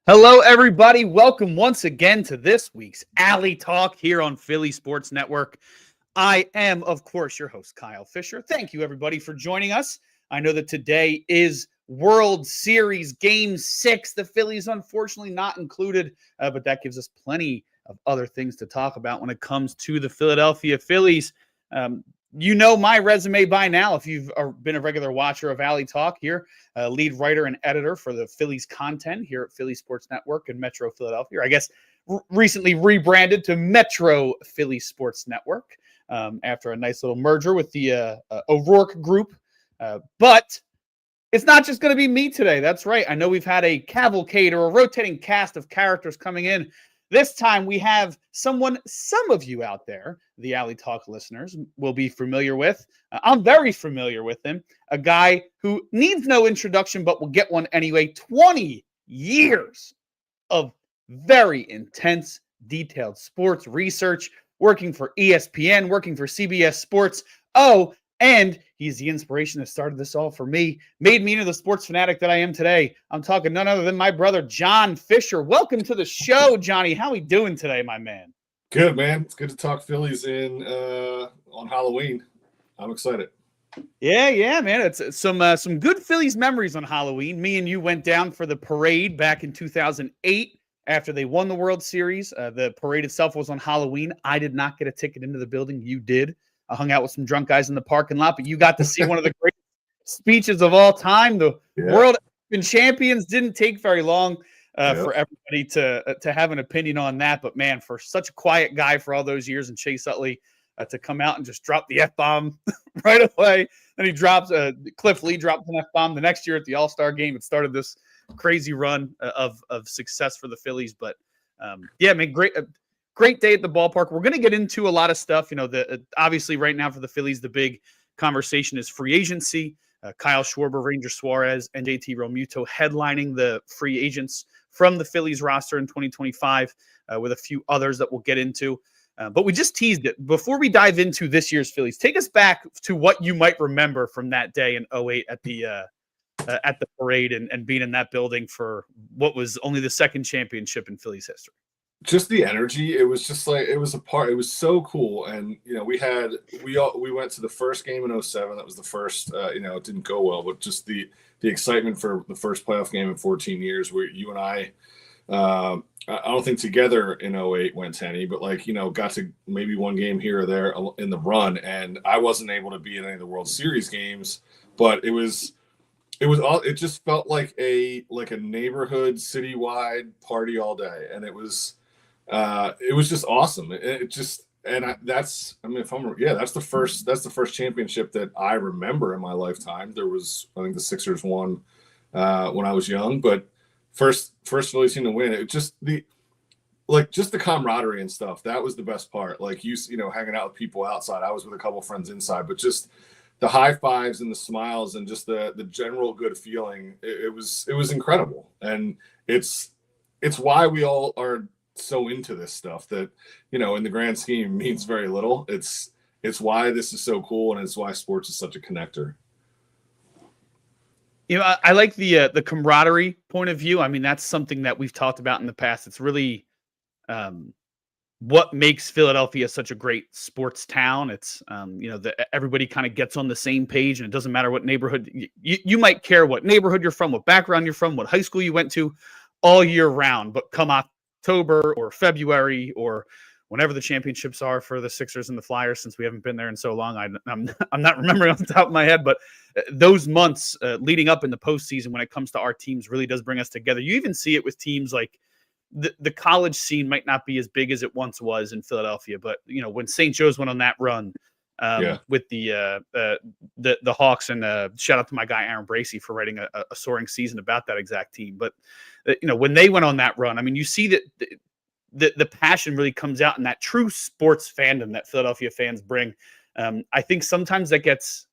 Hello, everybody. Welcome once again to this week's Alley Talk here on Philly Sports Network. I am, of course, your host, Kyle Fisher. Thank you, everybody, for joining us. I know that today is World Series Game 6. The Phillies, unfortunately, not included, but that gives us plenty of other things to talk about when it comes to the Philadelphia Phillies. You know my resume by now if you've been a regular watcher of Alley Talk here. Lead writer and editor for the Phillies content here at Philly Sports Network in Metro Philadelphia. I guess recently rebranded to Metro Philly Sports Network after a nice little merger with the O'Rourke Group. But it's not just going to be me today. That's right. I know we've had a cavalcade or a rotating cast of characters coming in. This time we have someone some of you out there, the Alley Talk listeners, will be familiar with. I'm very familiar with him. A guy who needs no introduction, but will get one anyway. 20 years of very intense, detailed sports research, working for ESPN, working for CBS Sports. Oh, and he's the inspiration that started this all for me, made me into the sports fanatic that I am today. I'm talking none other than my brother, John Fisher. Welcome to the show, Johnny. How are we doing today, my man? Good, man. It's good to talk Phillies on Halloween. I'm excited. Yeah, man. It's some good Phillies memories on Halloween. Me and you went down for the parade back in 2008 after they won the World Series. The parade itself was on Halloween. I did not get a ticket into the building. You did. I hung out with some drunk guys in the parking lot, but you got to see one of the great speeches of all time. The World Champions didn't take very long for everybody to have an opinion on that. But, man, for such a quiet guy for all those years and Chase Utley to come out and just drop the F-bomb right away. Then he drops Cliff Lee dropped an F-bomb the next year at the All-Star game. It started this crazy run of success for the Phillies. But, yeah, man, great day at the ballpark. We're going to get into a lot of stuff. You know, obviously right now for the Phillies, the big conversation is free agency. Kyle Schwarber, Ranger Suarez, and JT Realmuto headlining the free agents from the Phillies roster in 2025 with a few others that we'll get into. But we just teased it. Before we dive into this year's Phillies, take us back to what you might remember from that day in 2008 at the parade and being in that building for what was only the second championship in Phillies history. Just the energy. It was just like it was so cool. And we went to the first game in 2007. That was the first. It didn't go well, but just the excitement for the first playoff game in 14 years. Where you and I don't think together in 2008 went to any, but got to maybe one game here or there in the run. And I wasn't able to be in any of the World Series games, but it just felt like a neighborhood citywide party all day, and it was just awesome. That's the first championship that I remember in my lifetime. There was, I think, the Sixers won when I was young, but first Phillies team to win. It just the camaraderie and stuff. That was the best part. Hanging out with people outside. I was with a couple friends inside, but just the high fives and the smiles and just the general good feeling. It was incredible, and it's why we all are so into this stuff that in the grand scheme means very little. It's why this is so cool, and it's why sports is such a connector. I like the camaraderie point of view. I mean, that's something that we've talked about in the past. It's really what makes Philadelphia such a great sports town. It's everybody kind of gets on the same page, and it doesn't matter what neighborhood you might care what neighborhood you're from, what background you're from, what high school you went to, all year round. But come October or February or whenever the championships are for the Sixers and the Flyers, since we haven't been there in so long, I'm not remembering off the top of my head, but those months leading up in the postseason when it comes to our teams really does bring us together. You even see it with teams like the college scene might not be as big as it once was in Philadelphia, but when St. Joe's went on that run with the Hawks, and shout out to my guy Aaron Bracey for writing a soaring season about that exact team. But when they went on that run, I mean, you see that the passion really comes out in that true sports fandom that Philadelphia fans bring. I think sometimes that gets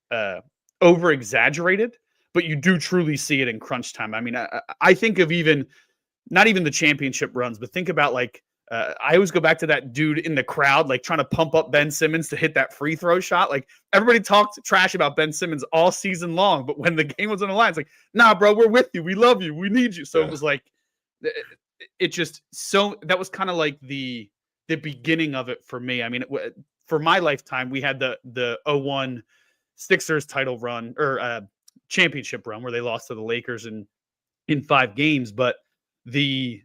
over exaggerated, but you do truly see it in crunch time. I mean, I think of not even the championship runs, but think about I always go back to that dude in the crowd, trying to pump up Ben Simmons to hit that free throw shot. Everybody talked trash about Ben Simmons all season long, but when the game was on the line, it's nah, bro, we're with you. We love you. We need you. So It was it just so that was kind of like the beginning of it for me. I mean, for my lifetime, we had the 01 Sixers title run or championship run where they lost to the Lakers in 5 games. But the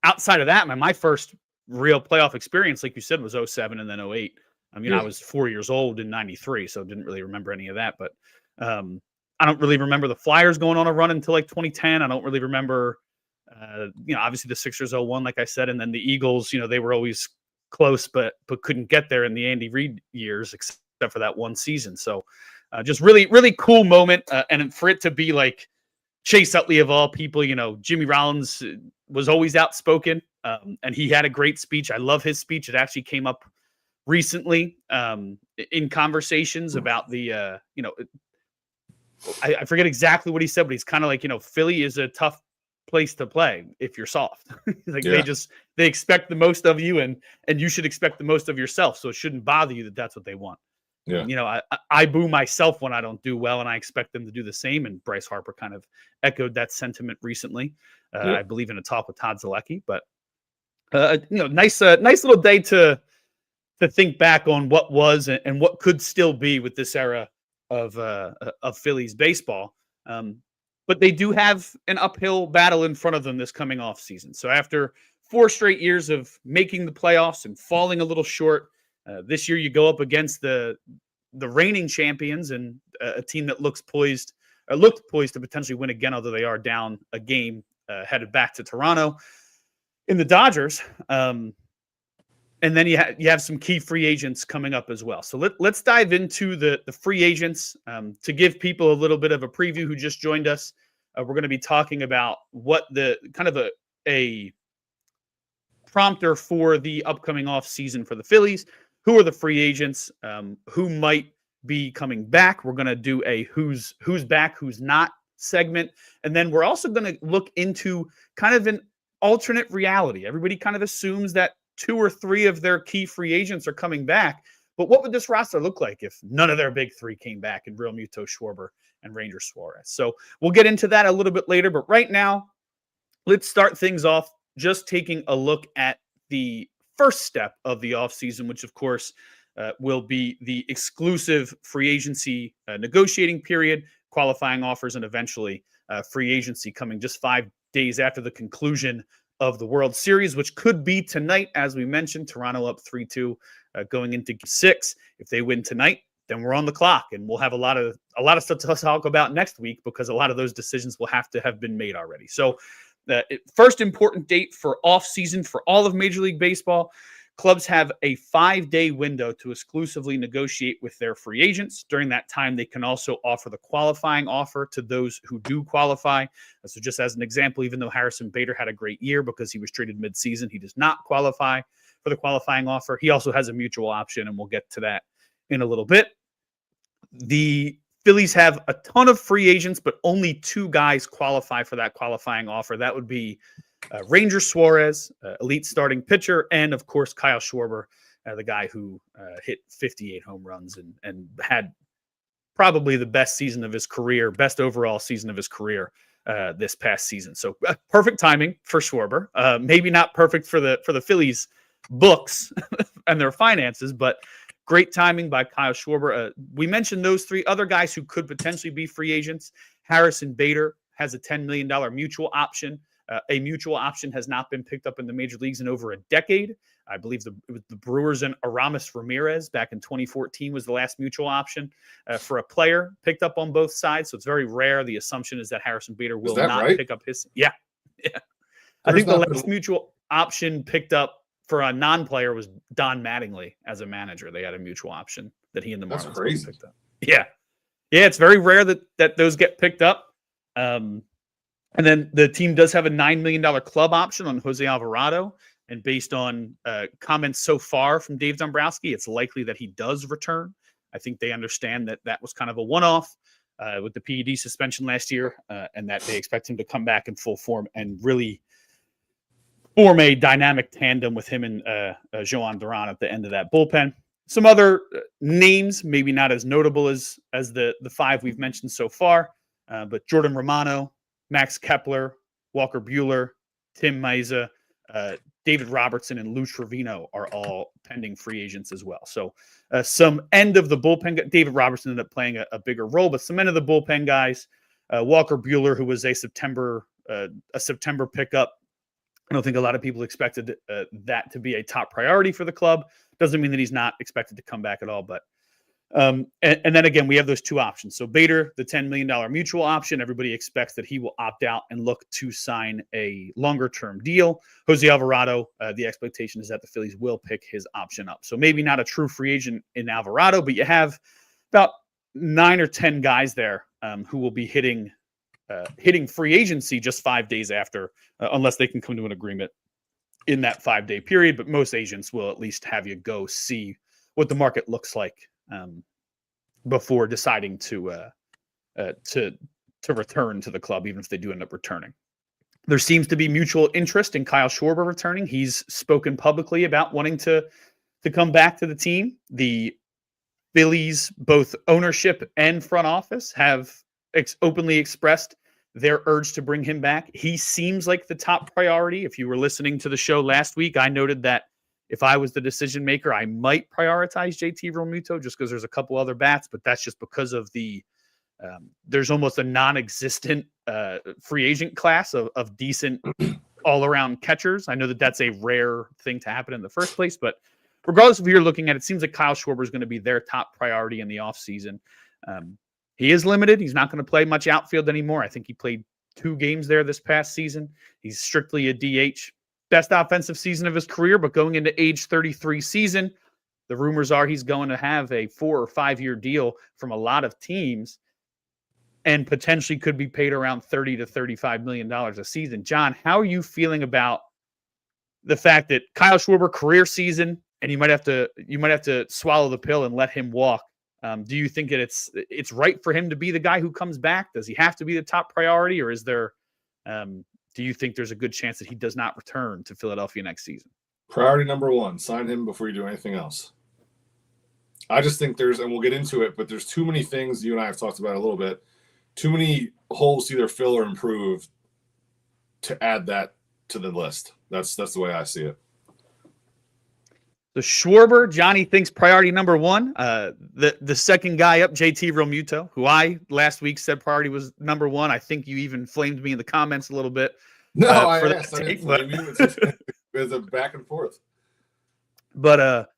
outside of that, my first real playoff experience, like you said, was 07 and then 08. I mean, I was 4 years old in 93, so didn't really remember any of that. But I don't really remember the Flyers going on a run until like 2010. I don't really remember, obviously the Sixers 01, like I said, and then the Eagles, they were always close, but couldn't get there in the Andy Reid years, except for that one season. So just really, really cool moment. And for it to be like Chase Utley of all people, Jimmy Rollins was always outspoken, and he had a great speech. I love his speech. It actually came up recently in conversations about the, I forget exactly what he said, but he's kind of like, Philly is a tough place to play if you're soft. Like they expect the most of you, and you should expect the most of yourself. So it shouldn't bother you that that's what they want. Yeah. I boo myself when I don't do well, and I expect them to do the same. And Bryce Harper kind of echoed that sentiment recently, I believe, in a talk with Todd Zalecki. But nice little day to think back on what was and what could still be with this era of Phillies baseball. But they do have an uphill battle in front of them this coming off season. So after 4 straight years of making the playoffs and falling a little short, this year you go up against the reigning champions and a team that looked poised to potentially win again, although they are down a game headed back to Toronto in the Dodgers. And then you have some key free agents coming up as well. So let's dive into the free agents to give people a little bit of a preview who just joined us. We're going to be talking about what the kind of a prompter for the upcoming off season for the Phillies. Who are the free agents? Who might be coming back? We're going to do a who's back, who's not segment. And then we're also going to look into kind of an alternate reality. Everybody kind of assumes that 2 or 3 of their key free agents are coming back. But what would this roster look like if none of their big 3 came back in Real Muto, Schwarber, and Ranger Suarez? So we'll get into that a little bit later. But right now, let's start things off just taking a look at the first step of the offseason, which, of course, will be the exclusive free agency negotiating period, qualifying offers, and eventually free agency coming just 5 days after the conclusion of the World Series, which could be tonight. As we mentioned, Toronto up 3-2 going into 6. If they win tonight, then we're on the clock, and we'll have a lot of stuff to talk about next week because a lot of those decisions will have to have been made already. So first important date for off season for all of Major League Baseball. Clubs have a 5-day window to exclusively negotiate with their free agents. During that time, they can also offer the qualifying offer to those who do qualify. So just as an example, even though Harrison Bader had a great year because he was traded midseason, he does not qualify for the qualifying offer. He also has a mutual option, and we'll get to that in a little bit. The Phillies have a ton of free agents, but only 2 guys qualify for that qualifying offer. That would be Ranger Suarez, elite starting pitcher, and of course Kyle Schwarber, the guy who hit 58 home runs and had probably the best season of his career, best overall season of his career this past season. So perfect timing for Schwarber. Maybe not perfect for the Phillies books and their finances, but great timing by Kyle Schwarber. We mentioned those 3 other guys who could potentially be free agents. Harrison Bader has a $10 million mutual option. A mutual option has not been picked up in the major leagues in over a decade. I believe it was the Brewers and Aramis Ramirez back in 2014 was the last mutual option for a player picked up on both sides. So it's very rare. The assumption is that Harrison Bader will not pick up his. Yeah. I think the last mutual option picked up for a non-player was Don Mattingly as a manager. They had a mutual option that he and the Marlins picked up. Yeah. It's very rare that those get picked up. And then the team does have a $9 million club option on Jose Alvarado. And based on comments so far from Dave Dombrowski, it's likely that he does return. I think they understand that was kind of a one-off with the PED suspension last year, and that they expect him to come back in full form and really form a dynamic tandem with him and Joan Duran at the end of that bullpen. Some other names, maybe not as notable as the 5 we've mentioned so far, but Jordan Romano, Max Kepler, Walker Buehler, Tim Meza, David Robertson, and Lou Trevino are all pending free agents as well. So some end of the bullpen. David Robertson ended up playing a bigger role, but some end of the bullpen guys. Walker Buehler, who was a September pickup. I don't think a lot of people expected that to be a top priority for the club. Doesn't mean that he's not expected to come back at all, but and then again, we have those two options. So Bader, the $10 million mutual option, everybody expects that he will opt out and look to sign a longer-term deal. Jose Alvarado, the expectation is that the Phillies will pick his option up. So maybe not a true free agent in Alvarado, but you have about 9 or 10 guys there who will be hitting free agency just 5 days after, unless they can come to an agreement in that 5-day period. But most agents will at least have you go see what the market looks like before deciding to return to the club, even if they do end up returning. There seems to be mutual interest in Kyle Schwarber returning. He's spoken publicly about wanting to come back to the team. The Phillies, both ownership and front office, have openly expressed their urge to bring him back. He seems like the top priority. If you were listening to the show last week, I noted that if I was the decision maker, I might prioritize JT Realmuto just because there's a couple other bats, but that's just because of there's almost a non-existent free agent class of decent all-around catchers. I know that that's a rare thing to happen in the first place, but regardless of who you're looking at, it seems like Kyle Schwarber is going to be their top priority in the offseason. He is limited. He's not going to play much outfield anymore. I think he played 2 games there this past season. He's strictly a DH. Best offensive season of his career, but going into age 33 season, the rumors are he's going to have a 4 or 5 year deal from a lot of teams and potentially could be paid around $30 to $35 million a season. John, how are you feeling about the fact that Kyle Schwarber career season, and you might have to swallow the pill and let him walk? Do you think that it's right for him to be the guy who comes back? Does he have to be the top priority, or is there do you think there's a good chance that he does not return to Philadelphia next season? Priority number 1, sign him before you do anything else. I just think and we'll get into it, but there's too many things you and I have talked about a little bit, too many holes to either fill or improve to add that to the list. That's the way I see it. The Schwarber, Johnny thinks priority number 1. The second guy up, JT Realmuto, who I last week said priority was number 1. I think you even flamed me in the comments a little bit. No, I didn't flame you. It's a back and forth. But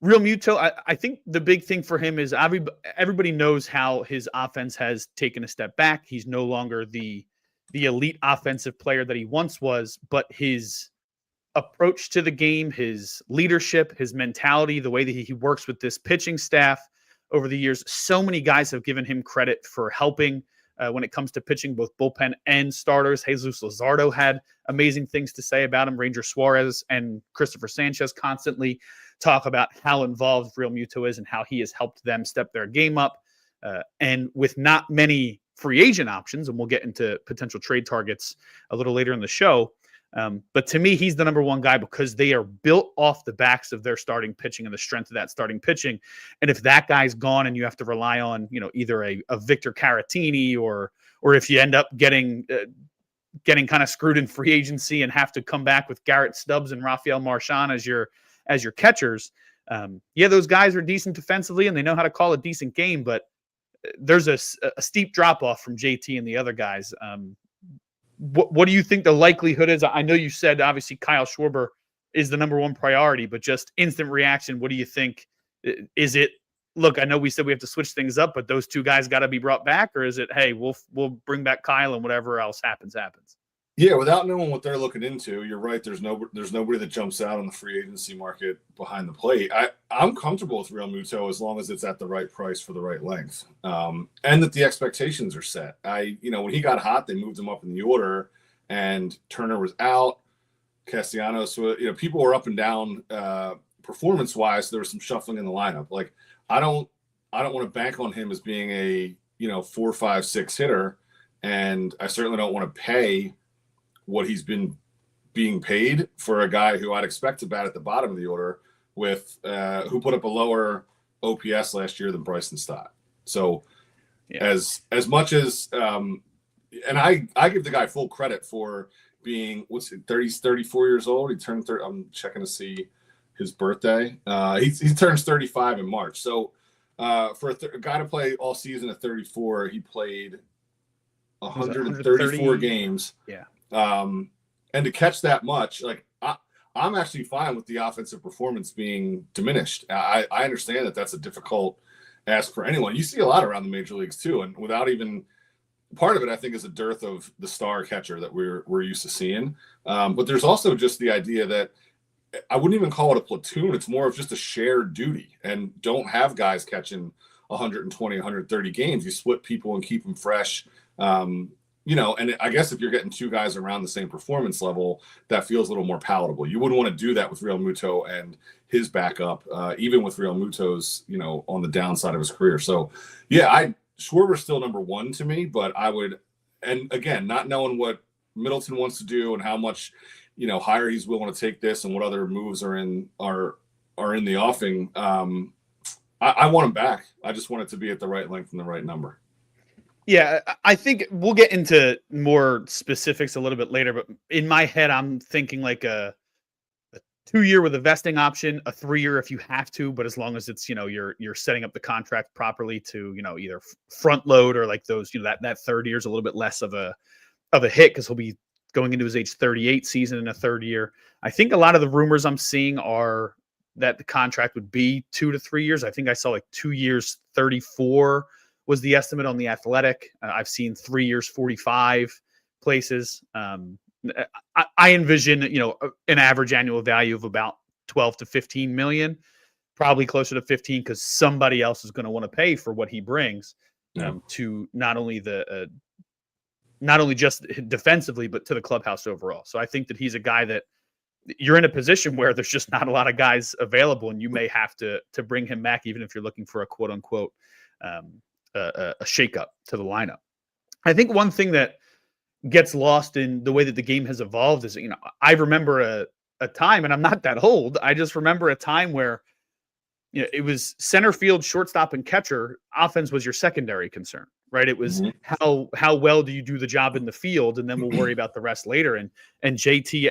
Realmuto, I think the big thing for him is everybody knows how his offense has taken a step back. He's no longer the elite offensive player that he once was, but his approach to the game, his leadership, his mentality, the way that he works with this pitching staff over the years. So many guys have given him credit for helping when it comes to pitching, both bullpen and starters. Jesus Luzardo had amazing things to say about him. Ranger Suarez and Christopher Sanchez constantly talk about how involved Realmuto is and how he has helped them step their game up. And with not many free agent options, and we'll get into potential trade targets a little later in the show, but to me, he's the number 1 guy because they are built off the backs of their starting pitching and the strength of that starting pitching. And if that guy's gone and you have to rely on, either a Victor Caratini or if you end up getting kind of screwed in free agency and have to come back with Garrett Stubbs and Rafael Marchand as your catchers, those guys are decent defensively and they know how to call a decent game, but there's a steep drop off from JT and the other guys. What do you think the likelihood is? I know you said obviously Kyle Schwarber is the number 1 priority, but just instant reaction. What do you think? Is it, look, I know we said we have to switch things up, but those 2 guys got to be brought back, or is it, hey, we'll bring back Kyle and whatever else happens? Yeah, without knowing what they're looking into, you're right. There's nobody that jumps out on the free agency market behind the plate. I'm comfortable with Realmuto as long as it's at the right price for the right length, and that the expectations are set. When he got hot, they moved him up in the order, and Turner was out. Castellanos, people were up and down performance-wise. There was some shuffling in the lineup. Like I don't want to bank on him as being a 4, 5, 6 hitter, and I certainly don't want to pay what he's been being paid for a guy who I'd expect to bat at the bottom of the order with who put up a lower OPS last year than Bryson Stott. So as much as and I give the guy full credit for being 34 years old. He turned 30. I'm checking to see his birthday. He turns 35 in March. So for a guy to play all season at 34, he played 134 games. Yeah. And to catch that much, like I'm actually fine with the offensive performance being diminished. I understand that that's a difficult ask for anyone. You see a lot around the major leagues too, and without even part of it, I think, is a dearth of the star catcher that we're used to seeing. But there's also just the idea that I wouldn't even call it a platoon. It's more of just a shared duty, and don't have guys catching 120, 130 games. You split people and keep them fresh. And I guess if you're getting two guys around the same performance level, that feels a little more palatable. You wouldn't want to do that with Real Muto and his backup, even with Real Muto's, on the downside of his career. So, yeah, Schwarber's still number one to me, but I would, and again, not knowing what Middleton wants to do and how much, higher he's willing to take this and what other moves are in the offing. I want him back. I just want it to be at the right length and the right number. Yeah, I think we'll get into more specifics a little bit later, but in my head, I'm thinking like a 2-year with a vesting option, a 3-year if you have to, but as long as it's, you're setting up the contract properly to, either front load or like those, that third year is a little bit less of a hit because he'll be going into his age 38 season in a third year. I think a lot of the rumors I'm seeing are that the contract would be 2 to 3 years. I think I saw like 2 years, 34 was the estimate on The Athletic. I've seen 3 years, 45 places. I envision, an average annual value of about 12 to 15 million, probably closer to 15 because somebody else is going to want to pay for what he brings to not only just defensively, but to the clubhouse overall. So I think that he's a guy that you're in a position where there's just not a lot of guys available, and you may have to bring him back, even if you're looking for a quote unquote a shakeup to the lineup. I think one thing that gets lost in the way that the game has evolved is, I remember a time, and I'm not that old. I just remember a time where, it was center field, shortstop, and catcher. Offense was your secondary concern, right? It was how well do you do the job in the field, and then we'll worry about the rest later. And JT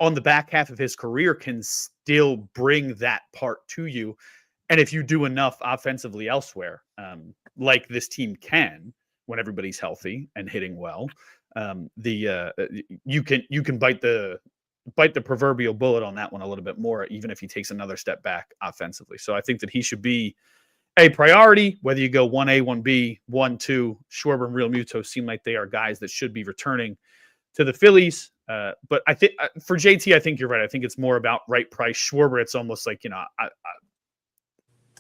on the back half of his career can still bring that part to you. And if you do enough offensively elsewhere, like this team can, when everybody's healthy and hitting well, you can bite the proverbial bullet on that one a little bit more, even if he takes another step back offensively. So I think that he should be a priority, whether you go 1A, 1B, 1-2. Schwarber and Real Muto seem like they are guys that should be returning to the Phillies. But I think for JT, I think you're right. I think it's more about right price. Schwarber, it's almost like,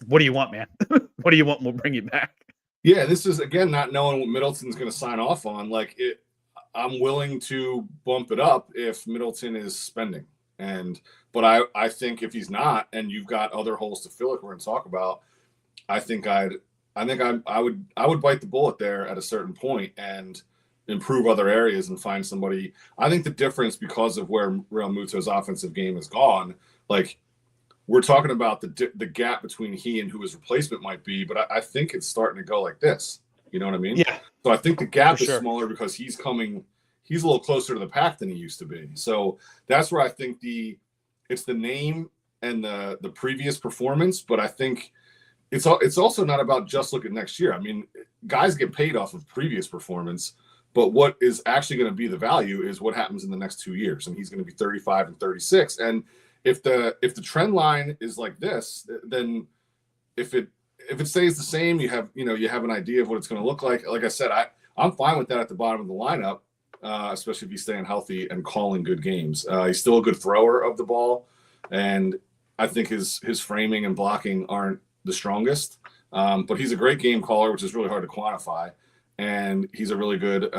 what do you want, man? What do you want? We'll bring you back. Yeah, this is, again, not knowing what Middleton's going to sign off on. I'm willing to bump it up if Middleton is spending. But I think if he's not, and you've got other holes to fill it we're going to talk about, I would bite the bullet there at a certain point and improve other areas and find somebody. I think the difference, because of where Real Muto's offensive game has gone, like, we're talking about the gap between he and who his replacement might be, but I think it's starting to go like this. You know what I mean? Yeah. So I think the gap is smaller because he's a little closer to the pack than he used to be. So that's where I think it's the name and the previous performance, but I think it's also not about just looking next year. I mean, guys get paid off of previous performance, but what is actually going to be the value is what happens in the next 2 years, and he's going to be 35 and 36. And if the trend line is like this, then if it stays the same, you have an idea of what it's going to look like. Like I said, I'm fine with that at the bottom of the lineup, especially if he's staying healthy and calling good games. He's still a good thrower of the ball, and I think his framing and blocking aren't the strongest, but he's a great game caller, which is really hard to quantify, and he's a really good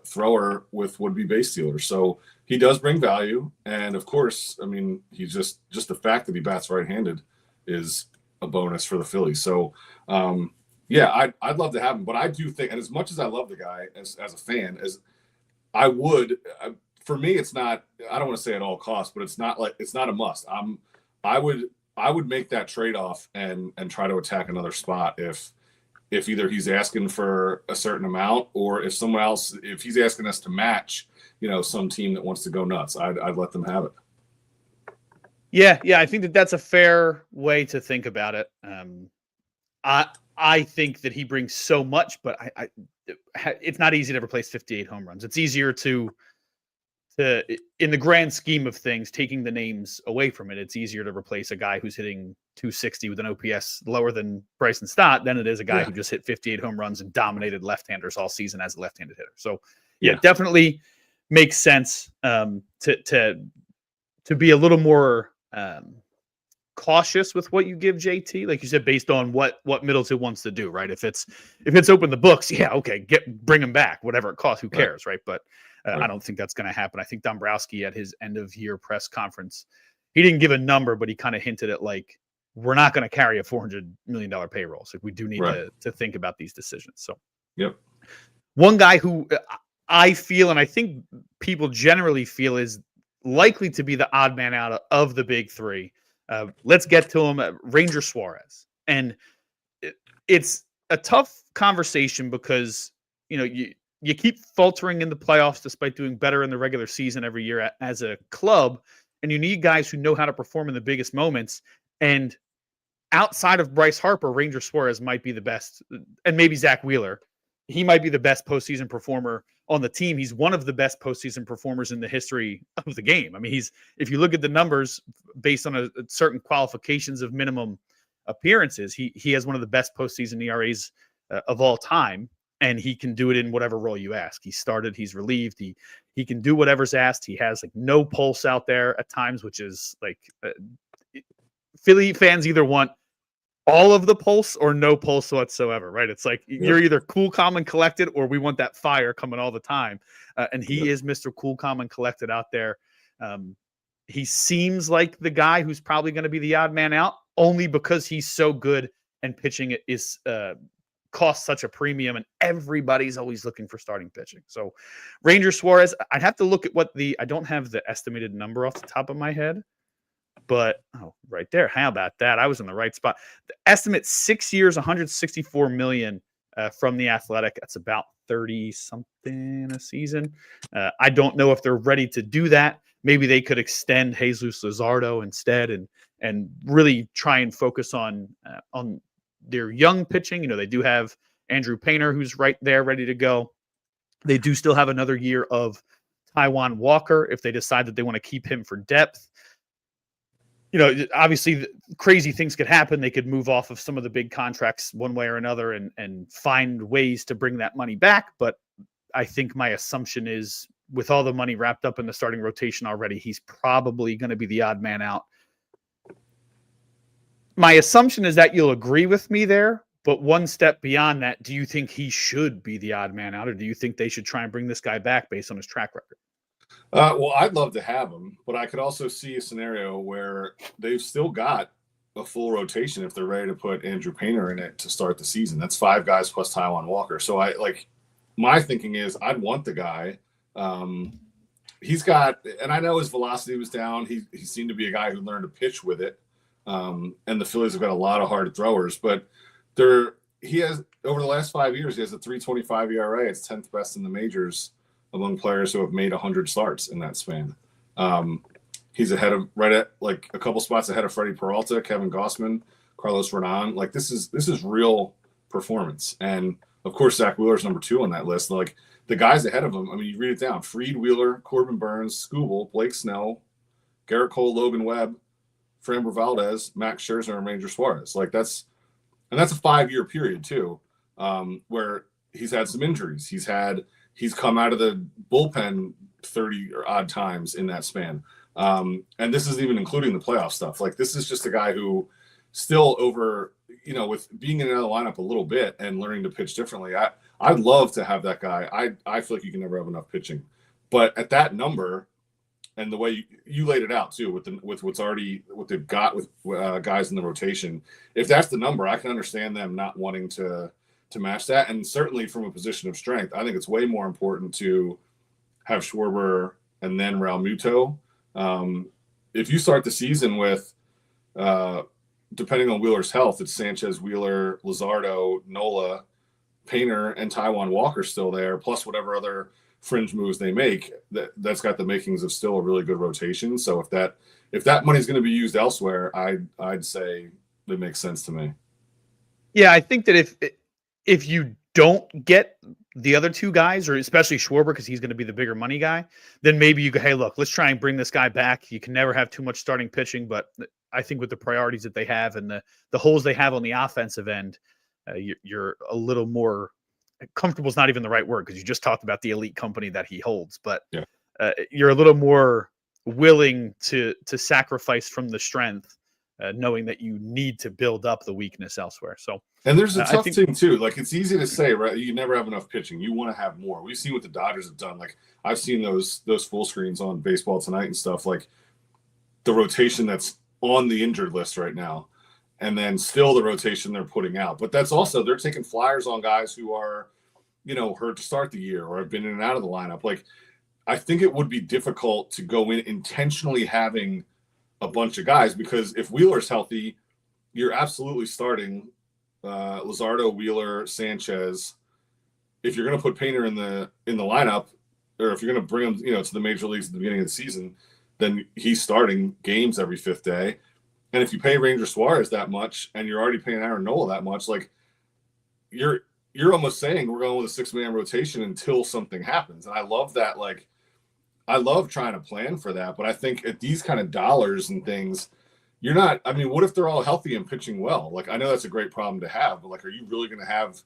thrower with would-be base stealers. So he does bring value, and of course, I mean, he's just the fact that he bats right-handed is a bonus for the Phillies. So, I'd love to have him, but I do think, and as much as I love the guy as a fan, as I would, for me, it's not. I don't want to say at all costs, but it's not a must. I would make that trade-off and try to attack another spot if either he's asking for a certain amount or if he's asking us to match, some team that wants to go nuts, I'd let them have it. Yeah, I think that's a fair way to think about it. I think that he brings so much, but it's not easy to replace 58 home runs. It's easier to in the grand scheme of things, taking the names away from it, it's easier to replace a guy who's hitting 260 with an OPS lower than Bryson Stott than it is a guy who just hit 58 home runs and dominated left-handers all season as a left-handed hitter. So definitely makes sense to be a little more cautious with what you give JT, like you said, based on what Middleton wants to do, right? If it's open the books, bring him back, whatever it costs, who cares, right? But I don't think that's going to happen. I think Dombrowski at his end of year press conference, he didn't give a number, but he kind of hinted at like, we're not going to carry a $400 million payroll. So we do need to think about these decisions. So one guy who I feel, and I think people generally feel, is likely to be the odd man out of the big three. Let's get to him, Ranger Suarez. And it's a tough conversation because, you keep faltering in the playoffs despite doing better in the regular season every year as a club. And you need guys who know how to perform in the biggest moments. And outside of Bryce Harper, Ranger Suarez might be the best, and maybe Zach Wheeler. He might be the best postseason performer on the team. He's one of the best postseason performers in the history of the game. I mean, if you look at the numbers based on a certain qualifications of minimum appearances, he has one of the best postseason ERAs of all time. And he can do it in whatever role you ask. He started, he's relieved. He can do whatever's asked. He has like no pulse out there at times, which is like Philly fans either want all of the pulse or no pulse whatsoever, right? It's like you're either cool, calm, and collected, or we want that fire coming all the time. And he is Mr. Cool, Calm, and Collected out there. He seems like the guy who's probably going to be the odd man out, only because he's so good and pitching is costs such a premium, and everybody's always looking for starting pitching. So Ranger Suarez, I'd have to look at I don't have the estimated number off the top of my head, but right there. How about that? I was in the right spot. The estimate 6 years, $164 million from The Athletic. That's about 30 something a season. I don't know if they're ready to do that. Maybe they could extend Jesus Luzardo instead and really try and focus on their young pitching. They do have Andrew Painter, who's right there ready to go. They do still have another year of Taijuan Walker if they decide that they want to keep him for depth. Obviously crazy things could happen. They could move off of some of the big contracts one way or another and find ways to bring that money back. But I think my assumption is, with all the money wrapped up in the starting rotation already, he's probably going to be the odd man out. My assumption is that you'll agree with me there, but one step beyond that, do you think he should be the odd man out, or do you think they should try and bring this guy back based on his track record? Well, I'd love to have him, but I could also see a scenario where they've still got a full rotation if they're ready to put Andrew Painter in it to start the season. That's 5 guys plus Taijuan Walker. So my thinking is I'd want the guy. He's got, and I know his velocity was down. He seemed to be a guy who learned to pitch with it. And the Phillies have got a lot of hard throwers, but he has, over the last 5 years, he has a 3.25 ERA. It's 10th best in the majors among players who have made 100 starts in that span. He's ahead of a couple spots ahead of Freddie Peralta, Kevin Gossman, Carlos Rodon. This is real performance. And of course, Zach Wheeler's number 2 on that list. The guys ahead of him, I mean, you read it down: Fried, Wheeler, Corbin Burns, Skubal, Blake Snell, Garrett Cole, Logan Webb, Framber Valdez, Max Scherzer, and Ranger Suarez. That's a 5-year period too, where he's had some injuries. He's come out of the bullpen 30 or odd times in that span. And this isn't even including the playoff stuff. This is just a guy who still with being in another lineup a little bit and learning to pitch differently. I'd love to have that guy. I feel like you can never have enough pitching, but at that number, and the way you laid it out too, with what they've got with guys in the rotation, if that's the number, I can understand them not wanting to match that. And certainly from a position of strength, I think it's way more important to have Schwarber and then Realmuto. If you start the season with depending on Wheeler's health, it's Sanchez, Wheeler, Luzardo, Nola, Painter, and Taijuan Walker still there, plus whatever other fringe moves they make. That's got the makings of still a really good rotation. So if that money is going to be used elsewhere, I'd say it makes sense to me. Yeah, I think that if you don't get the other two guys, or especially Schwarber, because he's going to be the bigger money guy, then maybe you go, hey, look, let's try and bring this guy back. You can never have too much starting pitching, but I think with the priorities that they have and the holes they have on the offensive end, you're a little more comfortable is not even the right word, because you just talked about the elite company that he holds, but yeah. You're a little more willing to sacrifice from the strength, knowing that you need to build up the weakness elsewhere. So, and there's a tough thing too. Like, it's easy to say, right? You never have enough pitching. You want to have more. We've seen what the Dodgers have done. Like, I've seen those full screens on Baseball Tonight and stuff. Like, the rotation that's on the injured list right now, and then still the rotation they're putting out. But that's also, they're taking flyers on guys who are, hurt to start the year or have been in and out of the lineup. Like, I think it would be difficult to go in intentionally having a bunch of guys, because if Wheeler's healthy, you're absolutely starting Luzardo, Wheeler, Sanchez. If you're going to put Painter in the lineup, or if you're going to bring him, to the major leagues at the beginning of the season, then he's starting games every fifth day. And if you pay Ranger Suarez that much, and you're already paying Aaron Nola that much, like, you're almost saying we're going with a 6-man rotation until something happens. And I love that. Like, I love trying to plan for that, but I think at these kind of dollars and things, you're not. I mean, what if they're all healthy and pitching well? Like, I know that's a great problem to have, but like, are you really going to have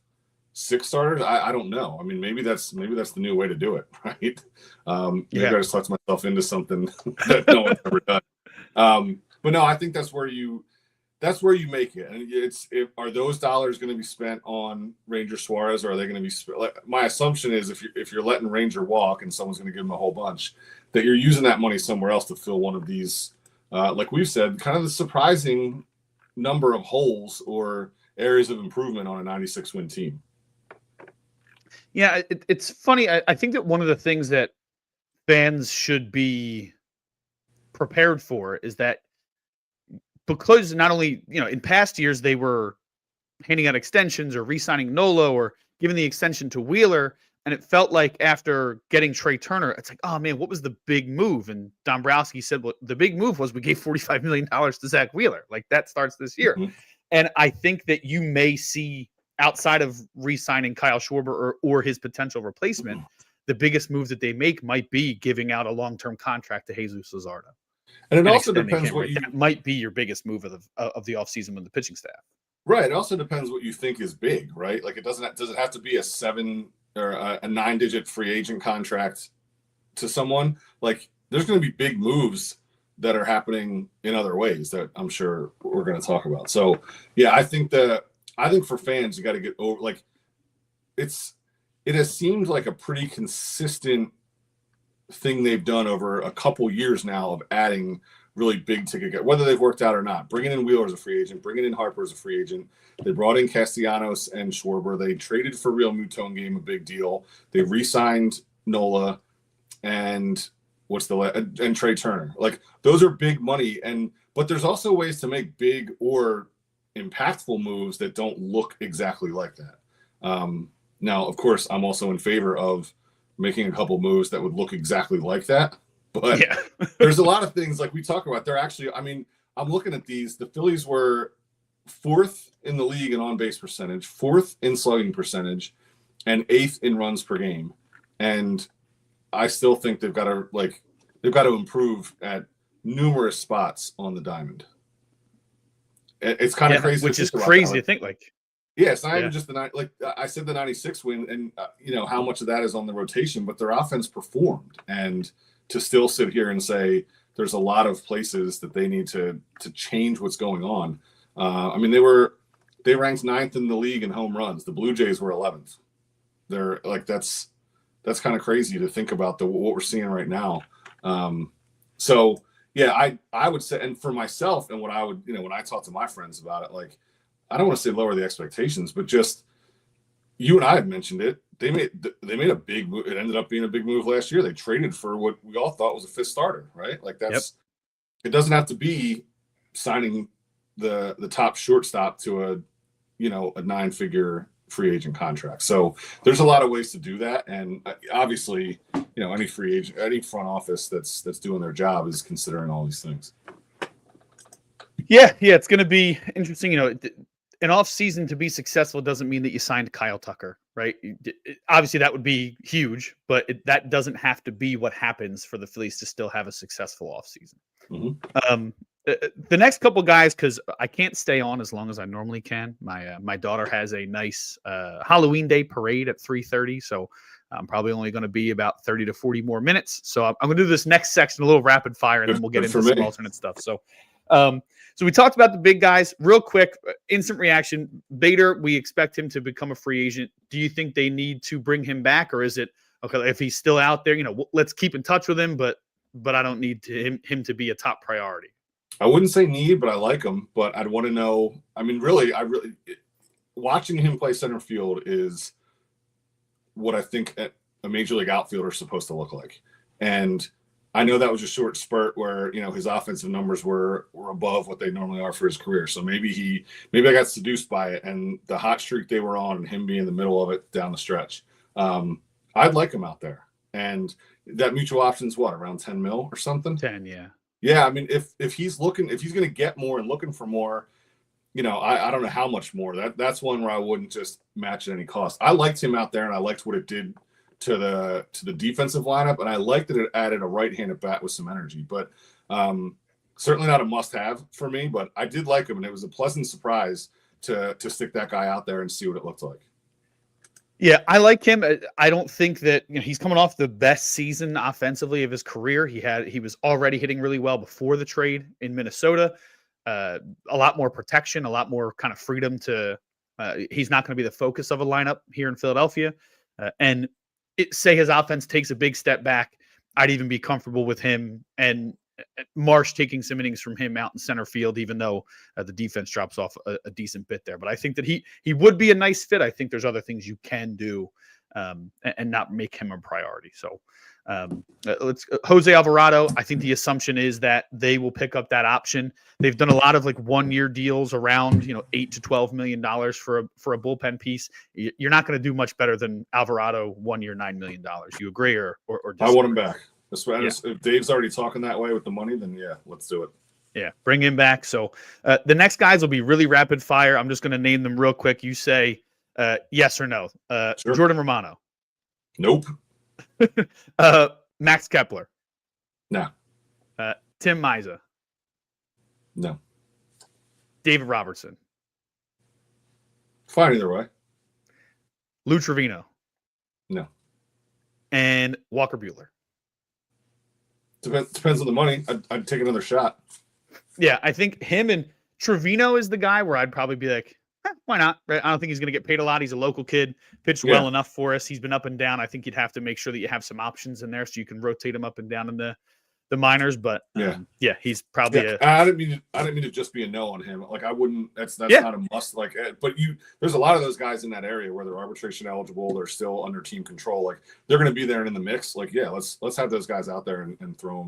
6 starters? I don't know. I mean, maybe that's the new way to do it, right? Maybe I just talked myself into something that no one's ever done. But no, I think that's where you make it. And are those dollars going to be spent on Ranger Suarez, or are they going to be spent? Like, my assumption is if you're letting Ranger walk and someone's going to give him a whole bunch, that you're using that money somewhere else to fill one of these, like we've said, kind of the surprising number of holes or areas of improvement on a 96-win team. Yeah, it's funny. I think that one of the things that fans should be prepared for is that, because not only, in past years they were handing out extensions or re-signing Nola or giving the extension to Wheeler, and it felt like after getting Trey Turner, it's like, oh man, what was the big move? And Dombrowski said, well, the big move was we gave $45 million to Zach Wheeler. Like, that starts this year. Mm-hmm. And I think that you may see, outside of re-signing Kyle Schwarber or his potential replacement, the biggest move that they make might be giving out a long-term contract to Jesus Luzardo. And it also depends what that might be your biggest move of the offseason with the pitching staff. Right. It also depends what you think is big, right? Like, does it have to be a 7 or a 9-digit free agent contract to someone? Like, there's going to be big moves that are happening in other ways that I'm sure we're going to talk about. So yeah, I think for fans, you got to get over, like, it has seemed like a pretty consistent thing they've done over a couple years now of adding really big ticket guys, whether they've worked out or not. Bringing in Wheeler as a free agent, bringing in Harper as a free agent. They brought in Castellanos and Schwarber. They traded for Real Muton game, a big deal. They re-signed Nola and and Trey Turner. Like, those are big money, but there's also ways to make big or impactful moves that don't look exactly like that. Now, of course, I'm also in favor of making a couple moves that would look exactly like that. But yeah. There's a lot of things, like we talk about. They're actually, I mean, I'm looking at these. The Phillies were 4th in the league in on-base percentage, 4th in slugging percentage, and 8th in runs per game. And I still think they've got to improve at numerous spots on the diamond. It's kind of crazy, which is crazy to think. Like, yeah, it's not even just like I said, the 96 win, and how much of that is on the rotation, but their offense performed. And to still sit here and say there's a lot of places that they need to change what's going on. I mean, they ranked 9th in the league in home runs. The Blue Jays were 11th. They're like, that's kind of crazy to think about what we're seeing right now. So yeah, I would say, and for myself, and what I would, when I talk to my friends about it, like, I don't want to say lower the expectations, but just, you and I had mentioned it. They made a big move. It ended up being a big move last year. They traded for what we all thought was a 5th starter, right? Like, it doesn't have to be signing the top shortstop to a 9-figure free agent contract. So there's a lot of ways to do that, and obviously, any free agent, any front office that's doing their job is considering all these things. Yeah, it's going to be interesting. An off season to be successful doesn't mean that you signed Kyle Tucker, right? Obviously, that would be huge, but that doesn't have to be what happens for the Phillies to still have a successful off season. Mm-hmm. The next couple guys, because I can't stay on as long as I normally can. My daughter has a nice Halloween Day parade at 3:30, so I'm probably only going to be about 30 to 40 more minutes. So I'm going to do this next section a little rapid fire, and then we'll get into some alternate stuff. So we talked about the big guys real quick. Instant reaction. Bader, we expect him to become a free agent. Do you think they need to bring him back, or is it okay if he's still out there? Let's keep in touch with him, but I don't need him to be a top priority. I wouldn't say need, but I like him. But I'd want to know. I mean, really, watching him play center field is what I think a major league outfielder is supposed to look like. And I know that was a short spurt where his offensive numbers were above what they normally are for his career. So maybe I got seduced by it and the hot streak they were on, and him being in the middle of it down the stretch. I'd like him out there, and that mutual option's what, around 10 mil or something? 10, yeah. Yeah, I mean, if he's going to get more and looking for more, I don't know how much more. That's one where I wouldn't just match at any cost. I liked him out there, and I liked what it did to the defensive lineup, and I liked that it added a right-handed bat with some energy. But certainly not a must-have for me. But I did like him, and it was a pleasant surprise to stick that guy out there and see what it looked like. Yeah, I like him. I don't think that he's coming off the best season offensively of his career. He was already hitting really well before the trade in Minnesota. A lot more protection, a lot more kind of freedom to. He's not going to be the focus of a lineup here in Philadelphia, and say his offense takes a big step back, I'd even be comfortable with him and Marsh taking some innings from him out in center field, even though the defense drops off a decent bit there. But I think that he would be a nice fit. I think there's other things you can do and not make him a priority. So let's Jose Alvarado. I think the assumption is that they will pick up that option. They've done a lot of 1-year deals around $8 to $12 million for a bullpen piece. You're not going to do much better than Alvarado 1 year, $9 million. You agree or disagree? I want him back. If Dave's already talking that way with the money, then yeah, let's do it. Yeah, bring him back. So the next guys will be really rapid fire. I'm just going to name them real quick. You say yes or no. Sure. Jordan Romano. Nope. Max Kepler. No. Tim Meiza. No. David Robertson. Fine either way. Lou Trevino. No. And Walker Buehler. Depends on the money. I'd take another shot. Yeah, I think him and Trevino is the guy where I'd probably be like, why not? Right? I don't think he's going to get paid a lot. He's a local kid, pitched well enough for us. He's been up and down. I think you'd have to make sure that you have some options in there so you can rotate him up and down in the minors. But he's probably I didn't mean to just be a no on him. I wouldn't. That's not a must. But there's a lot of those guys in that area where they're arbitration eligible. They're still under team control. They're going to be there and in the mix. Let's have those guys out there and throw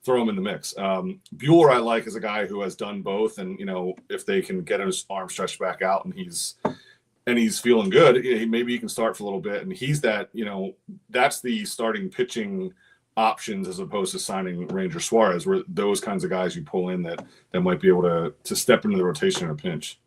them in the mix. Buehler I like as a guy who has done both, and if they can get his arm stretched back out and he's feeling good, maybe he can start for a little bit. And he's that that's the starting pitching options as opposed to signing Ranger Suarez, where those kinds of guys you pull in that might be able to step into the rotation in a pinch.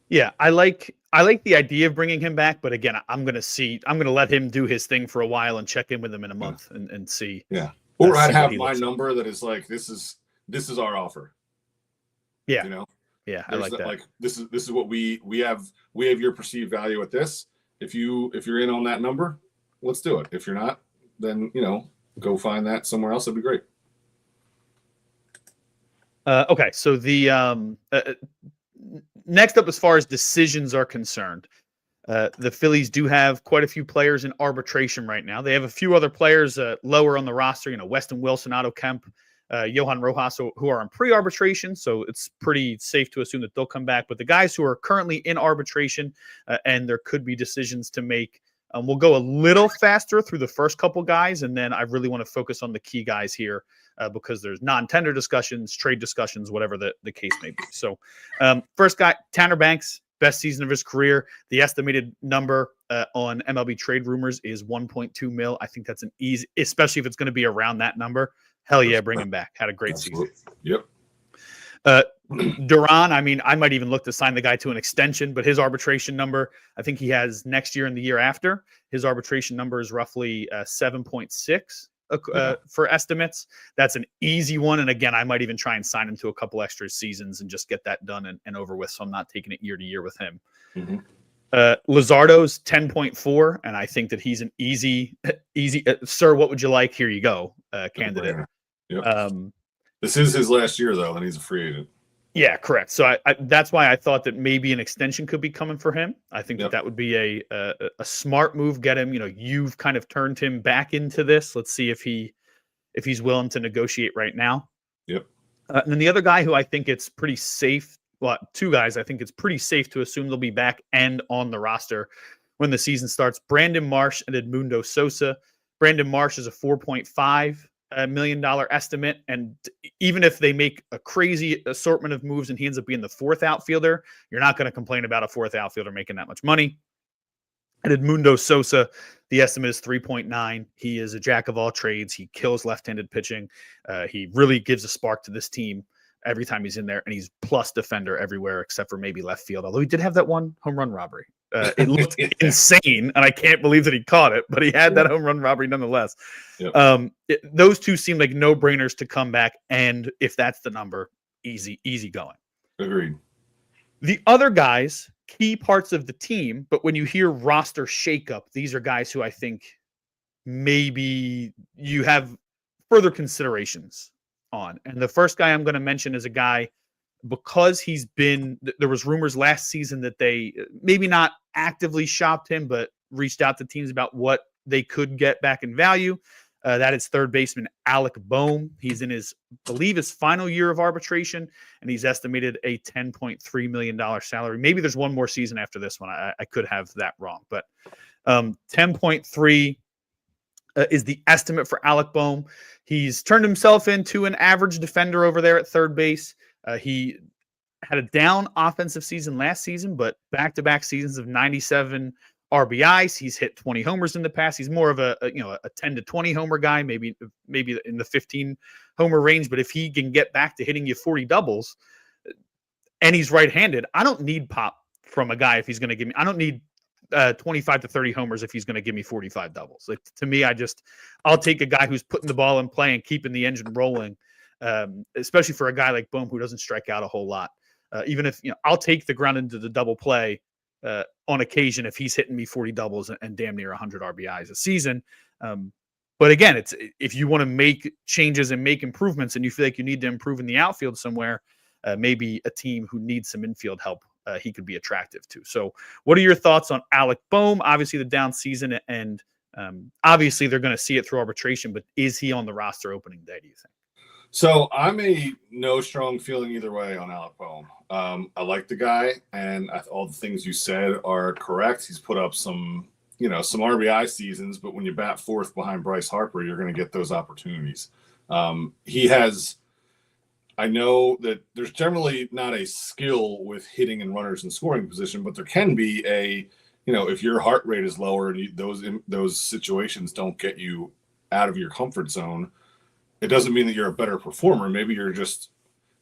Yeah, I like the idea of bringing him back, but again, I'm going to let him do his thing for a while and check in with him in a month and see. Yeah. Or I'd have my number that is this is our offer. Yeah. Yeah, I like that. This is what we have your perceived value at this. If you're in on that number, let's do it. If you're not, then go find that somewhere else. That'd be great. Okay, so the next up, as far as decisions are concerned, the Phillies do have quite a few players in arbitration right now. They have a few other players lower on the roster, Weston Wilson, Otto Kemp, Johan Rojas, who are in pre-arbitration, so it's pretty safe to assume that they'll come back. But the guys who are currently in arbitration, and there could be decisions to make We'll go a little faster through the first couple guys, and then I really want to focus on the key guys here because there's non-tender discussions, trade discussions, whatever the case may be. So first guy, Tanner Banks, best season of his career. The estimated number on MLB Trade Rumors is 1.2 mil. I think that's an easy, especially if it's going to be around that number. Hell yeah, bring him back. Had a great season. Yep. Duran, I mean, I might even look to sign the guy to an extension, but his arbitration number, I think he has next year and the year after. His arbitration number is roughly 7.6 for estimates. That's an easy one. And again, I might even try and sign him to a couple extra seasons and just get that done and over with. So I'm not taking it year to year with him. Mm-hmm. Luzardo's 10.4, and I think that he's an easy, sir, what would you like? Here you go, candidate. Yep. This is his last year, though, and he's a free agent. Yeah, correct. So I that's why I thought that maybe an extension could be coming for him. I think that would be a smart move. Get him. You've kind of turned him back into this. Let's see if he's willing to negotiate right now. Yep. And then the other guy who I think it's pretty safe. Well, two guys I think it's pretty safe to assume they'll be back and on the roster when the season starts. Brandon Marsh and Edmundo Sosa. Brandon Marsh is a $4.5 million estimate, and even if they make a crazy assortment of moves and he ends up being the fourth outfielder, you're not going to complain about a fourth outfielder making that much money. And Edmundo Sosa, the estimate is 3.9. He is a jack of all trades. He kills left-handed pitching. He really gives a spark to this team every time he's in there, and he's plus defender everywhere except for maybe left field, although he did have that one home run robbery. It looked insane, and I can't believe that he caught it, but he had that home run robbery nonetheless. Yep. Those two seem like no-brainers to come back, and if that's the number, easy going. Agreed. The other guys, key parts of the team, but when you hear roster shakeup, these are guys who I think maybe you have further considerations on. And the first guy I'm going to mention is a guy, because there was rumors last season that they maybe not actively shopped him, but reached out to teams about what they could get back in value. That is third baseman Alec Boehm. He's in his final year of arbitration, and he's estimated a $10.3 million salary. Maybe there's one more season after this one. I could have that wrong, but 10.3 is the estimate for Alec Boehm. He's turned himself into an average defender over there at third base. He had a down offensive season last season, but back-to-back seasons of 97 RBIs. He's hit 20 homers in the past. He's more of a 10 to 20 homer guy, maybe in the 15 homer range. But if he can get back to hitting you 40 doubles, and he's right-handed, I don't need pop from a guy if he's going to give me. I don't need 25 to 30 homers if he's going to give me 45 doubles. Like, to me, I'll take a guy who's putting the ball in play and keeping the engine rolling. Especially for a guy like Boehm who doesn't strike out a whole lot. Even if I'll take the ground into the double play on occasion if he's hitting me 40 doubles and damn near 100 RBIs a season. But again, it's if you want to make changes and make improvements and you feel like you need to improve in the outfield somewhere, maybe a team who needs some infield help, he could be attractive to. So what are your thoughts on Alec Boehm? Obviously the down season, and obviously they're going to see it through arbitration, but is he on the roster opening day, do you think? So I'm a no strong feeling either way on Alec Boehm. I like the guy, and all the things you said are correct. He's put up some RBI seasons, but when you bat fourth behind Bryce Harper, you're going to get those opportunities. I know that there's generally not a skill with hitting and runners in scoring position, but there can be if your heart rate is lower and those situations don't get you out of your comfort zone, it doesn't mean that you're a better performer. Maybe you're just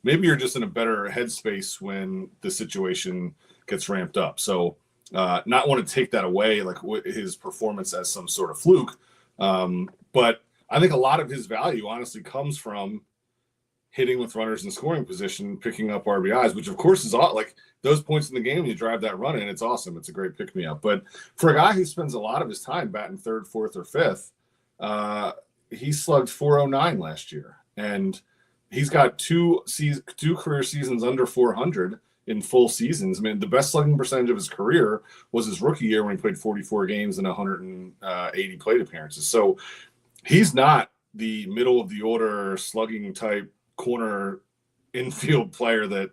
in a better headspace when the situation gets ramped up. So not want to take that away, like his performance as some sort of fluke. But I think a lot of his value honestly comes from hitting with runners in scoring position, picking up RBIs, which of course is like those points in the game, you drive that run in, it's awesome. It's a great pick me up. But for a guy who spends a lot of his time batting third, fourth, or fifth, he slugged 409 last year, and he's got two career seasons under 400 in full seasons. I mean, the best slugging percentage of his career was his rookie year when he played 44 games and 180 plate appearances. So he's not the middle of the order slugging type corner infield player that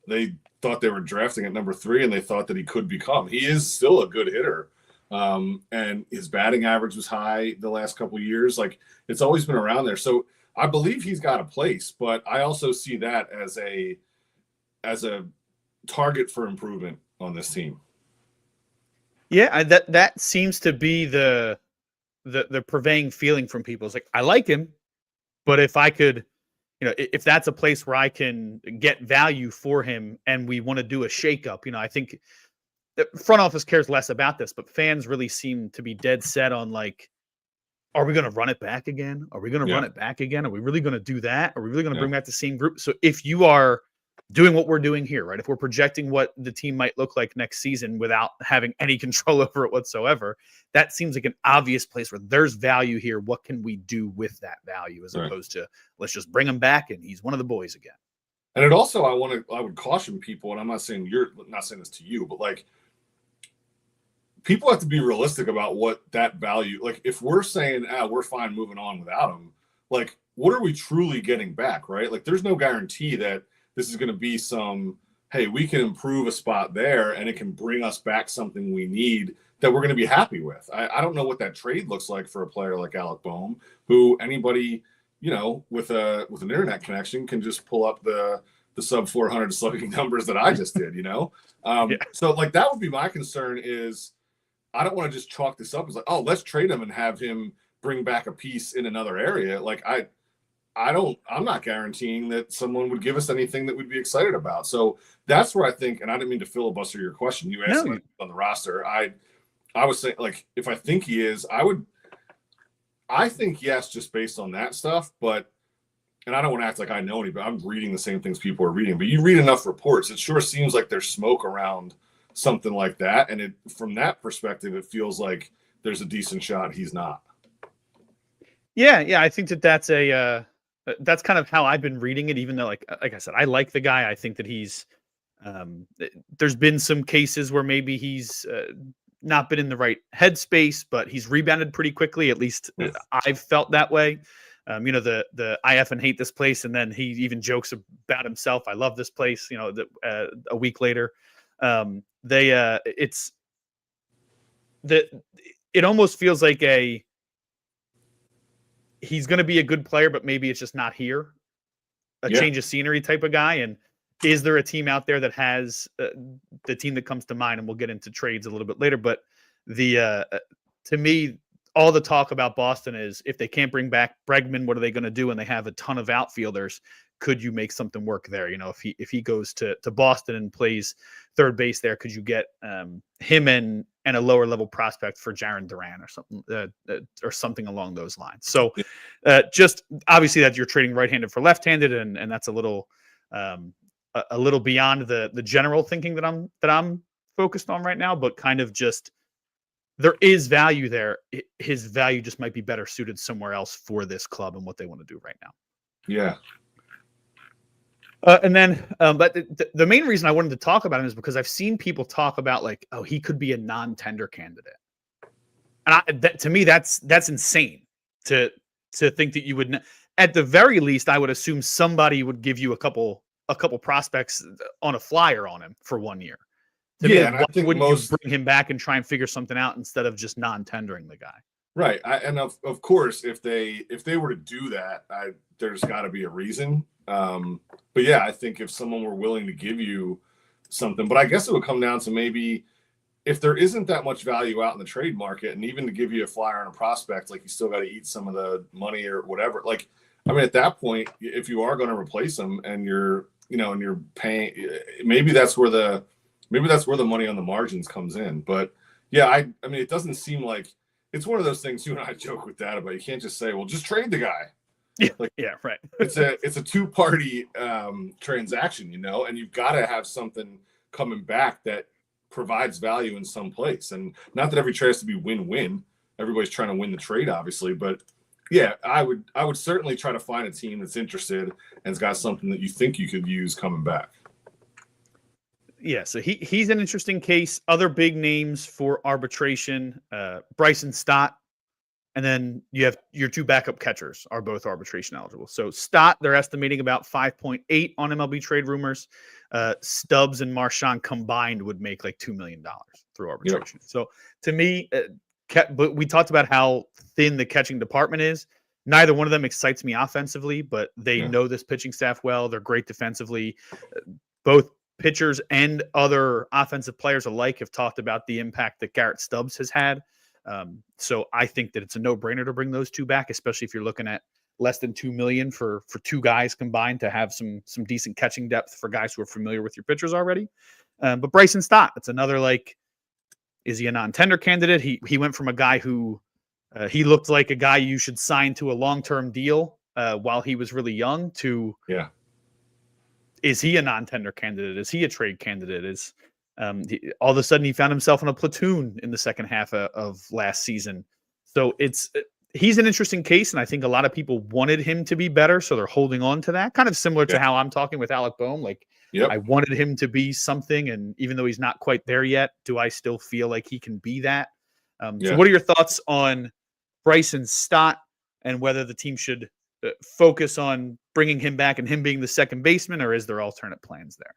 they thought they were drafting at number 3 and they thought that he could become. He is still a good hitter. And his batting average was high the last couple of years. Like, it's always been around there. So I believe he's got a place, but I also see that as a target for improvement on this team. Yeah, that seems to be the purveying feeling from people. It's like, I like him, but if I could, if that's a place where I can get value for him and we want to do a shakeup, I think the front office cares less about this, but fans really seem to be dead set on, like, are we going to run it back again? Are we going to run it back again? Are we really going to do that? Are we really going to bring back the same group? So if you are doing what we're doing here, right? If we're projecting what the team might look like next season without having any control over it whatsoever, that seems like an obvious place where there's value here. What can we do with that value, as opposed to, let's just bring him back and he's one of the boys again. And it also, I would caution people, and I'm not saying this to you, but like, people have to be realistic about what that value, like, if we're saying, we're fine moving on without him, like, what are we truly getting back, right? Like, there's no guarantee that this is going to be some, hey, we can improve a spot there and it can bring us back something we need that we're going to be happy with. I don't know what that trade looks like for a player like Alec Boehm, who anybody, with an internet connection can just pull up the sub 400 slugging numbers that I just did, So, like, that would be my concern is, I don't want to just chalk this up as like, oh, let's trade him and have him bring back a piece in another area. Like, I'm not guaranteeing that someone would give us anything that we'd be excited about. So that's where I think, and I didn't mean to filibuster your question. You asked me on the roster. I was saying, like, if I think he is, I think yes, just based on that stuff. But, and I don't want to act like I know anybody. I'm reading the same things people are reading, but you read enough reports, it sure seems like there's smoke around something like that. And from that perspective, it feels like there's a decent shot he's not. Yeah. I think that's that's kind of how I've been reading it, even though, like I said, I like the guy. I think that he's, there's been some cases where maybe he's not been in the right headspace, but he's rebounded pretty quickly. At least I've felt that way. The I effing hate this place. And then he even jokes about himself. I love this place, a week later. It almost feels like he's going to be a good player, but maybe it's just not here. Change of scenery type of guy. And is there a team out there that has the team that comes to mind? And we'll get into trades a little bit later. But to me, all the talk about Boston is, if they can't bring back Bregman, what are they going to do? And they have a ton of outfielders. Could you make something work there? If he goes to Boston and plays third base there, could you get him and a lower level prospect for Jarren Duran or something along those lines? So just obviously that you're trading right-handed for left-handed, and that's a little beyond the general thinking that I'm focused on right now, but kind of just, there is value there. His value just might be better suited somewhere else for this club and what they want to do right now. Yeah. And then, but the main reason I wanted to talk about him is because I've seen people talk about, like, oh, he could be a non-tender candidate, and to me, that's insane to think that you would. At the very least, I would assume somebody would give you a couple prospects on a flyer on him for 1 year. And I think wouldn't you bring him back and try and figure something out instead of just non-tendering the guy? Right. And of course, if they were to do that, there's got to be a reason. But yeah, I think if someone were willing to give you something, but I guess it would come down to, maybe if there isn't that much value out in the trade market, and even to give you a flyer on a prospect, like, you still got to eat some of the money or whatever. Like, I mean, at that point, if you are going to replace them and you're paying, maybe that's where the money on the margins comes in. But yeah, I mean, it doesn't seem like, it's one of those things you and I joke with that about. You can't just say, well, just trade the guy. Yeah, right. It's a two-party transaction, and you've got to have something coming back that provides value in some place. And not that every trade has to be win-win. Everybody's trying to win the trade, obviously, but yeah, I would certainly try to find a team that's interested and has got something that you think you could use coming back. Yeah, so he's an interesting case. Other big names for arbitration: Bryson Stott And then you have your two backup catchers are both arbitration eligible. So Stott, they're estimating about 5.8 on MLB trade rumors. Stubbs and Marchand combined would make like $2 million through arbitration. So to me, but we talked about how thin the catching department is. Neither one of them excites me offensively, but they know this pitching staff well. They're great defensively. Both pitchers and other offensive players alike have talked about the impact that Garrett Stubbs has had. So I think that it's a no-brainer to bring those two back, especially if you're looking at less than $2 million for two guys combined to have some decent catching depth for guys who are familiar with your pitchers already. But Bryson Stott, it's another like, is he a non-tender candidate? He went from a guy who he looked like a guy you should sign to a long-term deal while he was really young to is he a non-tender candidate? Is he a trade candidate? Is all of a sudden he found himself in a platoon in the second half of last season. So he's an interesting case, and I think a lot of people wanted him to be better, so they're holding on to that. Kind of similar to how I'm talking with Alec Boehm. Like, I wanted him to be something, and even though he's not quite there yet, do I still feel like he can be that? So what are your thoughts on Bryson Stott and whether the team should focus on bringing him back and him being the second baseman, or is there alternate plans there?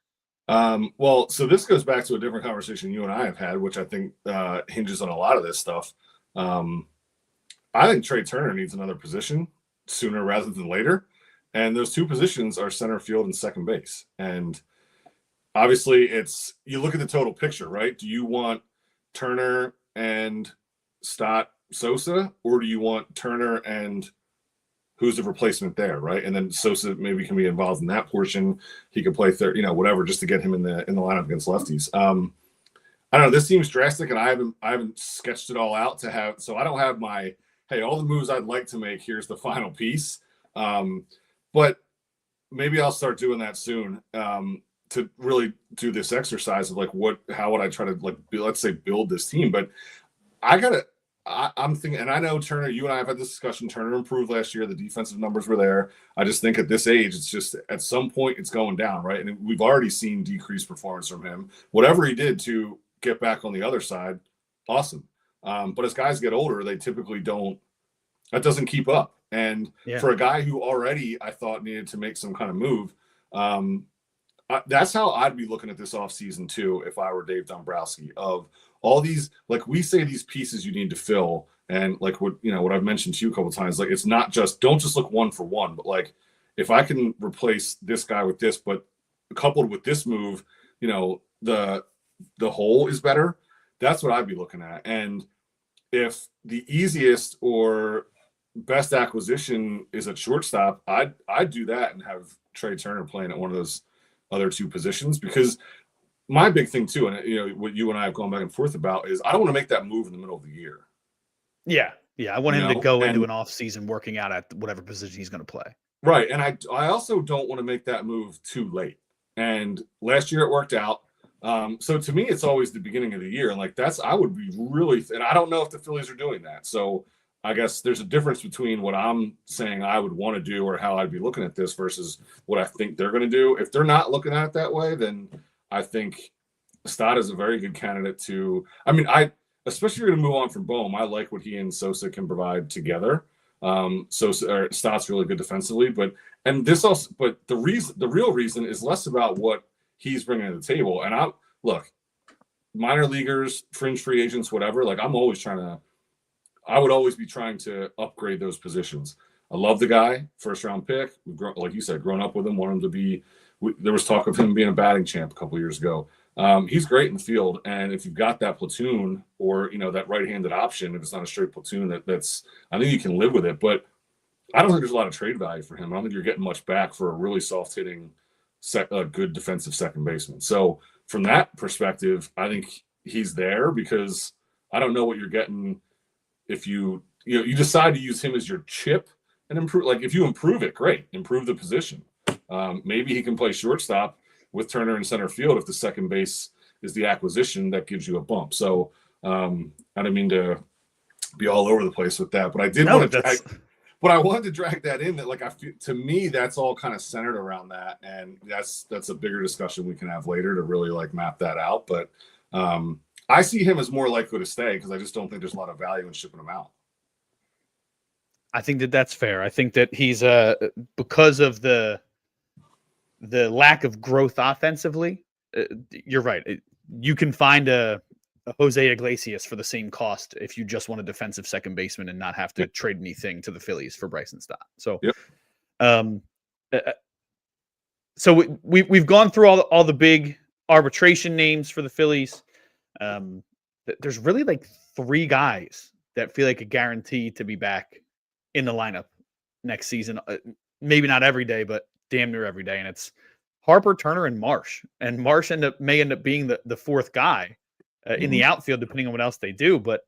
Well, so this goes back to a different conversation you and I have had, which I think hinges on a lot of this stuff. I think Trey Turner needs another position sooner rather than later. And those two positions are center field and second base. And obviously you look at the total picture, right? Do you want Turner and Stott Sosa, or do you want Turner and who's the replacement there, right? And then Sosa maybe can be involved in that portion. He could play third, whatever, just to get him in the lineup against lefties. I don't know. This seems drastic, and I haven't sketched it all out to have. So I don't have my all the moves I'd like to make. Here's the final piece. But maybe I'll start doing that soon to really do this exercise of like how would I try to let's say build this team. But I'm thinking, and I know Turner, you and I have had this discussion. Turner improved last year. The defensive numbers were there. I just think at this age, it's just at some point it's going down, right? And we've already seen decreased performance from him. Whatever he did to get back on the other side, awesome. But as guys get older, they typically that doesn't keep up. And for a guy who already I thought needed to make some kind of move, that's how I'd be looking at this offseason too if I were Dave Dombrowski, of all these, like we say, these pieces you need to fill. And like what I've mentioned to you a couple of times, like it's not don't just look one for one, but like if I can replace this guy with this, but coupled with this move, the whole is better. That's what I'd be looking at. And if the easiest or best acquisition is at shortstop, I'd do that and have Trey Turner playing at one of those other two positions, because my big thing too, and what you and I have gone back and forth about, is I don't want to make that move in the middle of the year. Yeah. I want him to go into an off season working out at whatever position he's going to play. Right, and I also don't want to make that move too late. And last year it worked out. So to me, it's always the beginning of the year, and like I would be really, and I don't know if the Phillies are doing that. So I guess there's a difference between what I'm saying I would want to do or how I'd be looking at this versus what I think they're going to do. If they're not looking at it that way, then I think Stott is a very good candidate to. I mean, especially if you're going to move on from Boehm, I like what he and Sosa can provide together. Stott's really good defensively, but the real reason is less about what he's bringing to the table. And minor leaguers, fringe free agents, whatever. Like I would always be trying to upgrade those positions. I love the guy, first round pick. Like you said, grown up with him, want him to be. There was talk of him being a batting champ a couple years ago. He's great in the field, and if you've got that platoon or that right-handed option, if it's not a straight platoon, that's I think you can live with it. But I don't think there's a lot of trade value for him. I don't think you're getting much back for a really soft-hitting, good defensive second baseman. So from that perspective, I think he's there, because I don't know what you're getting if you decide to use him as your chip and improve. Like if you improve it, great, improve the position. Maybe he can play shortstop with Turner in center field if the second base is the acquisition that gives you a bump. So I didn't mean to be all over the place with that, but I did want to but I wanted to drag that in, that to me, that's all kind of centered around that. And that's a bigger discussion we can have later to really map that out. But I see him as more likely to stay, because I just don't think there's a lot of value in shipping him out. I think that that's fair. I think that he's because of the lack of growth offensively. You're right. You can find a Jose Iglesias for the same cost if you just want a defensive second baseman and not have to trade anything to the Phillies for Bryson Stott. So, Yep. So we've gone through all the big arbitration names for the Phillies. There's really like 3 guys that feel like a guarantee to be back in the lineup next season. Maybe not every day, but damn near every day. And it's Harper, Turner, and Marsh. And Marsh may end up being the 4th guy in the outfield, depending on what else they do. But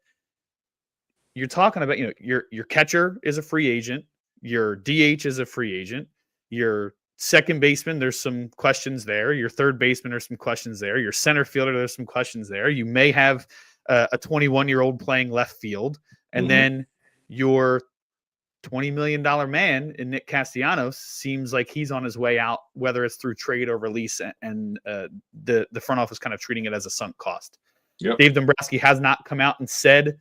you're talking about, your catcher is a free agent, your DH is a free agent, your second baseman, there's some questions there. Your third baseman, there's some questions there. Your center fielder, there's some questions there. You may have a 21-year-old playing left field. And then your $20 million man in Nick Castellanos seems like he's on his way out, whether it's through trade or release, and the front office kind of treating it as a sunk cost. Yep. Dave Dombrowski has not come out and said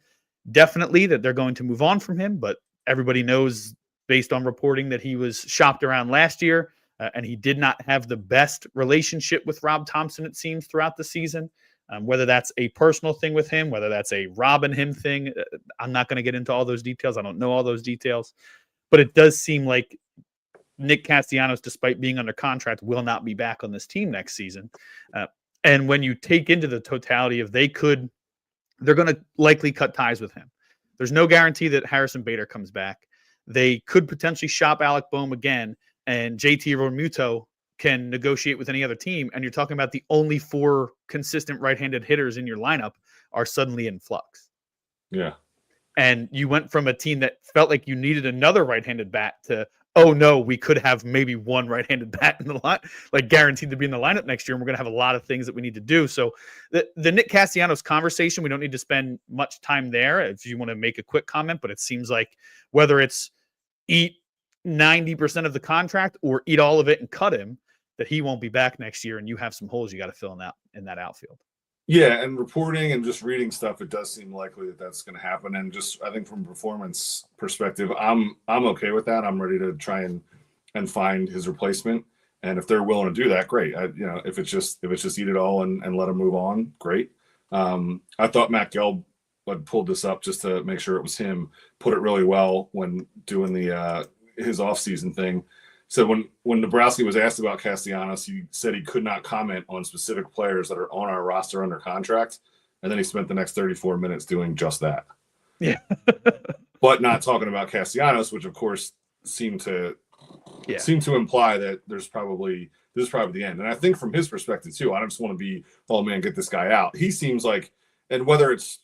definitely that they're going to move on from him, but everybody knows based on reporting that he was shopped around last year. And he did not have the best relationship with Rob Thompson, it seems, throughout the season. Whether that's a personal thing with him, whether that's a Rob and him thing, I'm not going to get into all those details. I don't know all those details. But it does seem like Nick Castellanos, despite being under contract, will not be back on this team next season. And when you take into the totality of they're going to likely cut ties with him. There's no guarantee that Harrison Bader comes back. They could potentially shop Alec Boehm again, and JT Realmuto can negotiate with any other team. And you're talking about the only 4 consistent right-handed hitters in your lineup are suddenly in flux. Yeah. And you went from a team that felt like you needed another right-handed bat to, oh no, we could have maybe one right-handed bat in the line, like guaranteed to be in the lineup next year. And we're going to have a lot of things that we need to do. So the Nick Castellanos conversation, we don't need to spend much time there if you want to make a quick comment, but it seems like whether it's eat 90% of the contract or eat all of it and cut him, that he won't be back next year, and you have some holes you got to fill in that outfield. Yeah, and reporting and just reading stuff, it does seem likely that that's going to happen. And just I think from a performance perspective, I'm okay with that. I'm ready to try and find his replacement. And if they're willing to do that, great. If it's just eat it all and let him move on, great. I thought Matt Gelb had pulled this up just to make sure it was him. Put it really well when doing his offseason thing. So when Dombrowski was asked about Castellanos, he said he could not comment on specific players that are on our roster under contract. And then he spent the next 34 minutes doing just that. Yeah. But not talking about Castellanos, which of course seemed to imply that this is probably the end. And I think from his perspective too, I don't just want to be, oh man, get this guy out. He seems like, and whether it's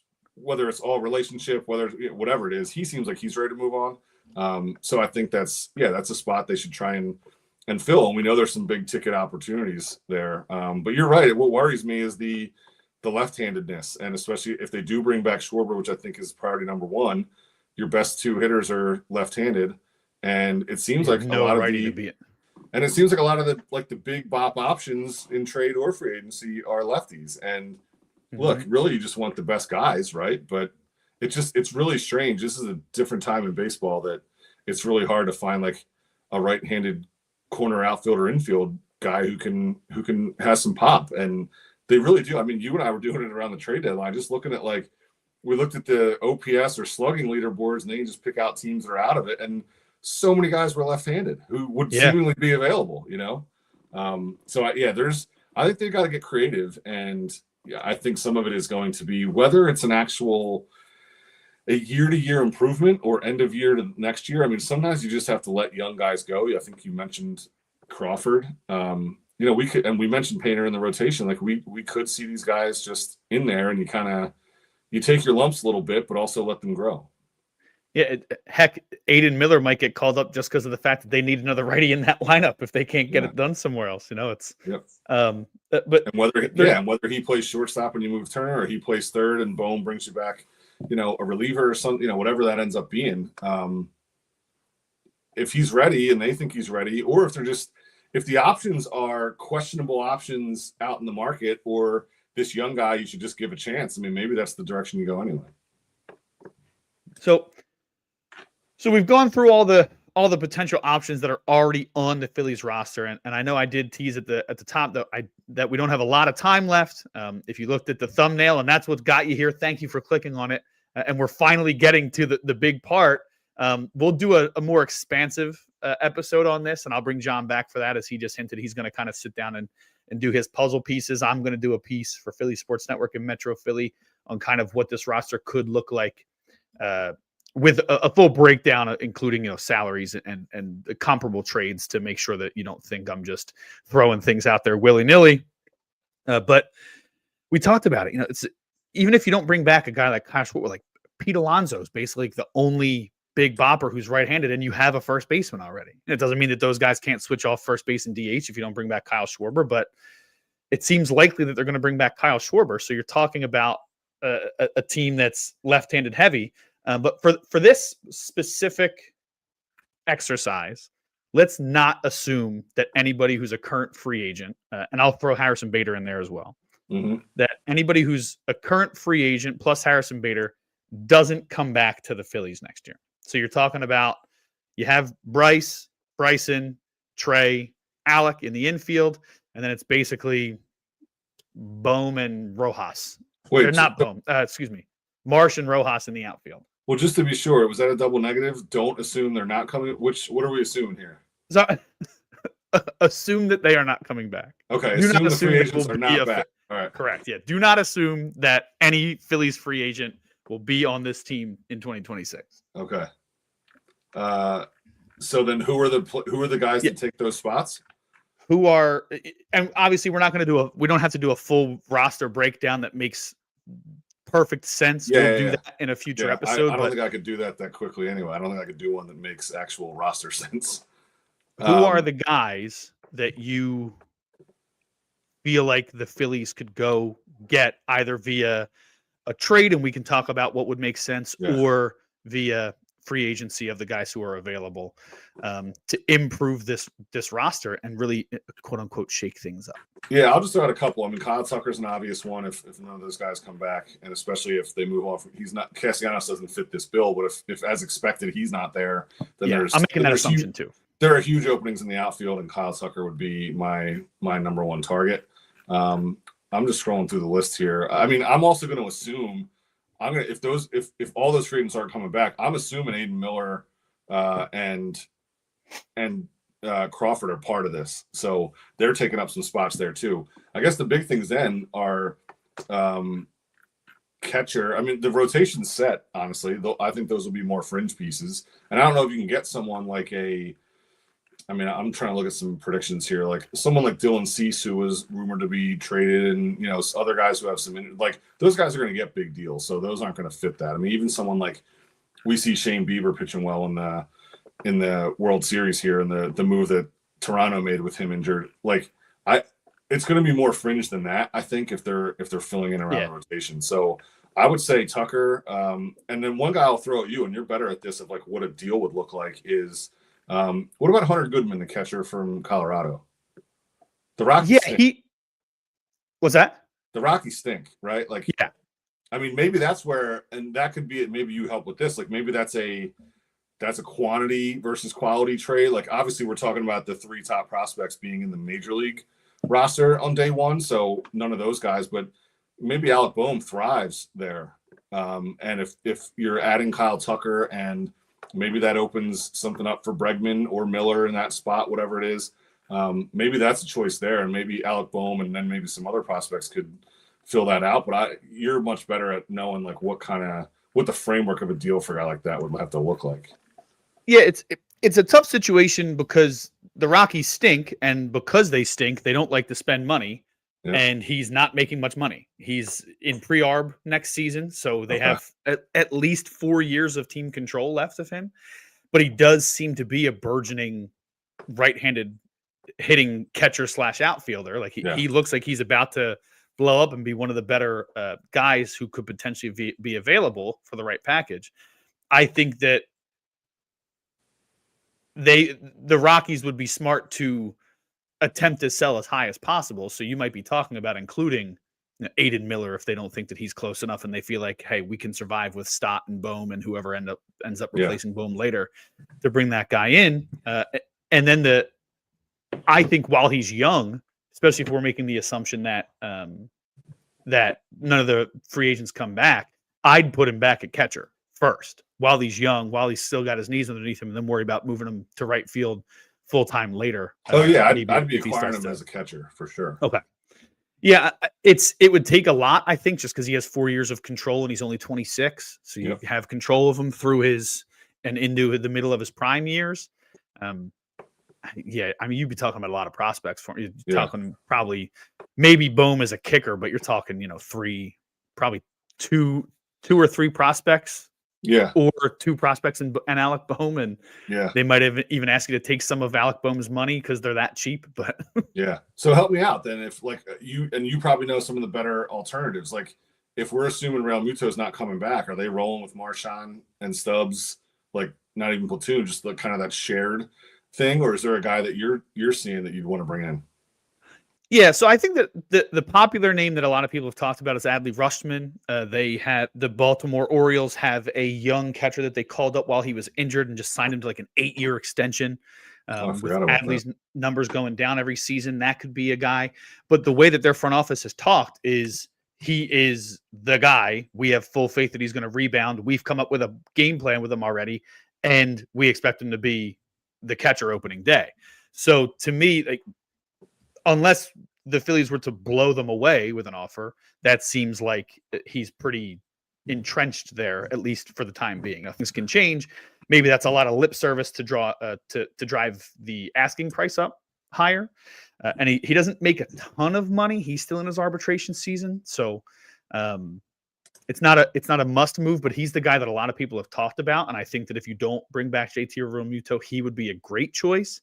all relationship, whatever it is, he seems like he's ready to move on. So I think that's a spot they should try and fill. And we know there's some big ticket opportunities there. But you're right. What worries me is the left-handedness, and especially if they do bring back Schwarber, which I think is priority number 1, your best 2 hitters are left-handed. And it seems like a lot of the big bop options in trade or free agency are lefties. And look, really, you just want the best guys, right? But it's really strange. This is a different time in baseball that it's really hard to find like a right-handed corner outfielder infield guy who can have some pop. And they really do. I mean, you and I were doing it around the trade deadline, just looking at we looked at the OPS or slugging leaderboards, and then you just pick out teams that are out of it. And so many guys were left-handed who would seemingly be available, So I think they've got to get creative. And I think some of it is going to be whether it's an actual a year-to-year improvement or end of year to next year. I mean, sometimes you just have to let young guys go. I think you mentioned Crawford. We mentioned Painter in the rotation. Like we could see these guys just in there, and you take your lumps a little bit, but also let them grow. Yeah, heck, Aiden Miller might get called up just because of the fact that they need another righty in that lineup if they can't get it done somewhere else. It's but whether he plays shortstop and you move Turner, or he plays third and Boehm brings you back, a reliever or something, whatever that ends up being. If he's ready and they think he's ready, or if the options are questionable options out in the market, or this young guy you should just give a chance. I mean, maybe that's the direction you go anyway. So So we've gone through all the potential options that are already on the Phillies roster, and I know I did tease at the top that we don't have a lot of time left. If you looked at the thumbnail and that's what got you here, thank you for clicking on it. And we're finally getting to the big part. We'll do a more expansive episode on this, and I'll bring John back for that, as he just hinted he's going to kind of sit down and do his puzzle pieces. I'm going to do a piece for Philly Sports Network and Metro Philly on kind of what this roster could look like. With a full breakdown, including salaries and comparable trades, to make sure that you don't think I'm just throwing things out there willy nilly. But we talked about it. It's even if you don't bring back a guy like Kyle Schwarber, like Pete Alonso is basically the only big bopper who's right-handed, and you have a first baseman already. And it doesn't mean that those guys can't switch off first base and DH if you don't bring back Kyle Schwarber, but it seems likely that they're going to bring back Kyle Schwarber. So you're talking about a team that's left-handed heavy. But for this specific exercise, let's not assume that anybody who's a current free agent, and I'll throw Harrison Bader in there as well, that anybody who's a current free agent plus Harrison Bader doesn't come back to the Phillies next year. So you're talking about, you have Bryson, Trey, Alec in the infield, and then it's basically Bohm and Rojas. Wait, they're not Bohm. Excuse me. Marsh and Rojas in the outfield. Well, just to be sure, was that a double negative? Don't assume they're not coming. What are we assuming here? So, assume that they are not coming back. Okay, assume the free agents are not back. All right. Correct. Yeah. Do not assume that any Phillies free agent will be on this team in 2026. Okay. So then who are the guys that take those spots? Who are, and obviously we don't have to do a full roster breakdown that makes perfect sense. We'll do that in a future episode. I don't think I could do that quickly anyway. I don't think I could do one that makes actual roster sense. Who are the guys that you feel like the Phillies could go get, either via a trade, and we can talk about what would make sense, or via free agency of the guys who are available, to improve this roster and really, quote unquote, shake things up? Yeah, I'll just throw out a couple. I mean, Kyle Tucker's an obvious one if none of those guys come back, and especially if they move off. Castellanos doesn't fit this bill, but if as expected he's not there, then I'm making that assumption too. There are huge openings in the outfield, and Kyle Tucker would be my number one target. I'm just scrolling through the list here. I mean, I'm also going to assume if all those free agents aren't coming back, I'm assuming Aiden Miller and Crawford are part of this, so they're taking up some spots there too. I guess the big things then are catcher. I mean, the rotation's set, honestly. Though I think those will be more fringe pieces, and I don't know if you can get someone like I'm trying to look at some predictions here. Like someone like Dylan Cease, who was rumored to be traded, and other guys who have those guys are going to get big deals, so those aren't going to fit that. I mean, even someone like, we see Shane Bieber pitching well in the World Series here, and the move that Toronto made with him injured. It's going to be more fringe than that, I think, if they're filling in around the rotation. So I would say Tucker, and then one guy I'll throw at you, and you're better at this, of like what a deal would look like, is what about Hunter Goodman, the catcher from Colorado? The Rockies. Yeah, what's that? The Rockies stink, right? I mean, maybe that's where, and that could be it. Maybe you help with this. Like maybe that's a quantity versus quality trade. Like obviously we're talking about the three top prospects being in the major league roster on day one, so none of those guys, but maybe Alec Bohm thrives there. And if you're adding Kyle Tucker, and maybe that opens something up for Bregman or Miller in that spot, whatever it is, maybe that's a choice there, and maybe Alec Bohm and then maybe some other prospects could fill that out. But you're much better at knowing like what the framework of a deal for a guy like that would have to look like. Yeah, it's a tough situation because the Rockies stink, and because they stink, they don't like to spend money. Yeah. And he's not making much money. He's in pre-arb next season, so they have at least 4 years of team control left of him. But he does seem to be a burgeoning right-handed hitting catcher / outfielder. Like he looks like he's about to blow up and be one of the better guys who could potentially be available for the right package. I think that the Rockies would be smart to attempt to sell as high as possible. So you might be talking about including Aiden Miller if they don't think that he's close enough and they feel like, hey, we can survive with Stott and Bohm and whoever ends up replacing Bohm later, to bring that guy in. And then I think while he's young, especially if we're making the assumption that that none of the free agents come back, I'd put him back at catcher first while he's young, while he's still got his knees underneath him, and then worry about moving him to right field full time later. I'd be acquiring him as a catcher for sure. Okay. Yeah, it would take a lot, I think, just because he has 4 years of control and he's only 26. So you have control of him through and into the middle of his prime years. Yeah, I mean, you'd be talking about a lot of prospects for you. Talking probably maybe Bohm as a kicker, but you're talking, probably two or three prospects. Yeah. Or two prospects and Alec Bohm, and they might have even asked you to take some of Alec Bohm's money because they're that cheap. But yeah, so help me out then. If you probably know some of the better alternatives. Like if we're assuming Real Muto's not coming back, are they rolling with Marchand and Stubbs? Like not even platoon, just the kind of that shared thing, or is there a guy that you're seeing that you'd want to bring in? Yeah, so I think that the popular name that a lot of people have talked about is Adley Rutschman. The Baltimore Orioles have a young catcher that they called up while he was injured and just signed him to like an 8-year extension. With Adley's numbers going down every season, that could be a guy. But the way that their front office has talked is he is the guy. We have full faith that he's going to rebound. We've come up with a game plan with him already, and we expect him to be the catcher opening day. So to me, like, unless the Phillies were to blow them away with an offer, that seems like he's pretty entrenched there, at least for the time being. Now, things can change. Maybe that's a lot of lip service to drive the asking price up higher. And he doesn't make a ton of money. He's still in his arbitration season, so it's not a must move. But he's the guy that a lot of people have talked about, and I think that if you don't bring back JT Realmuto, he would be a great choice.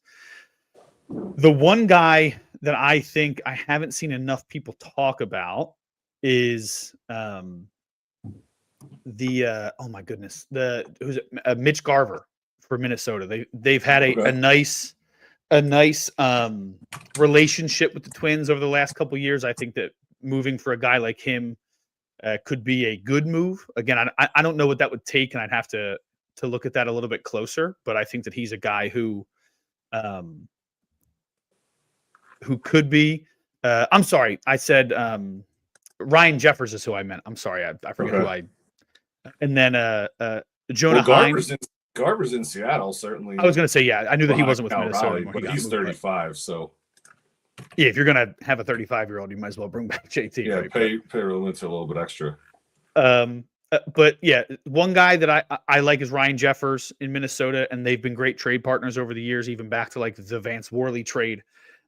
The one guy that I think I haven't seen enough people talk about is oh my goodness, Mitch Garver for Minnesota. They've had a nice relationship with the Twins over the last couple of years. I think that moving for a guy like him could be a good move. Again, I don't know what that would take, and I'd have to look at that a little bit closer. But I think that he's a guy who could be. I'm sorry, I said Ryan Jeffers is who I meant. I'm sorry, I forget who I. And then Jonah Heim. Garver's in Seattle, certainly. I was going to say, yeah, I knew that he wasn't with Minnesota anymore. But he's 35, so. Yeah, if you're going to have a 35-year-old, you might as well bring back JT. Yeah, right? pay Realmuto a little bit extra. But yeah, one guy that I like is Ryan Jeffers in Minnesota, and they've been great trade partners over the years, even back to like the Vance Worley trade.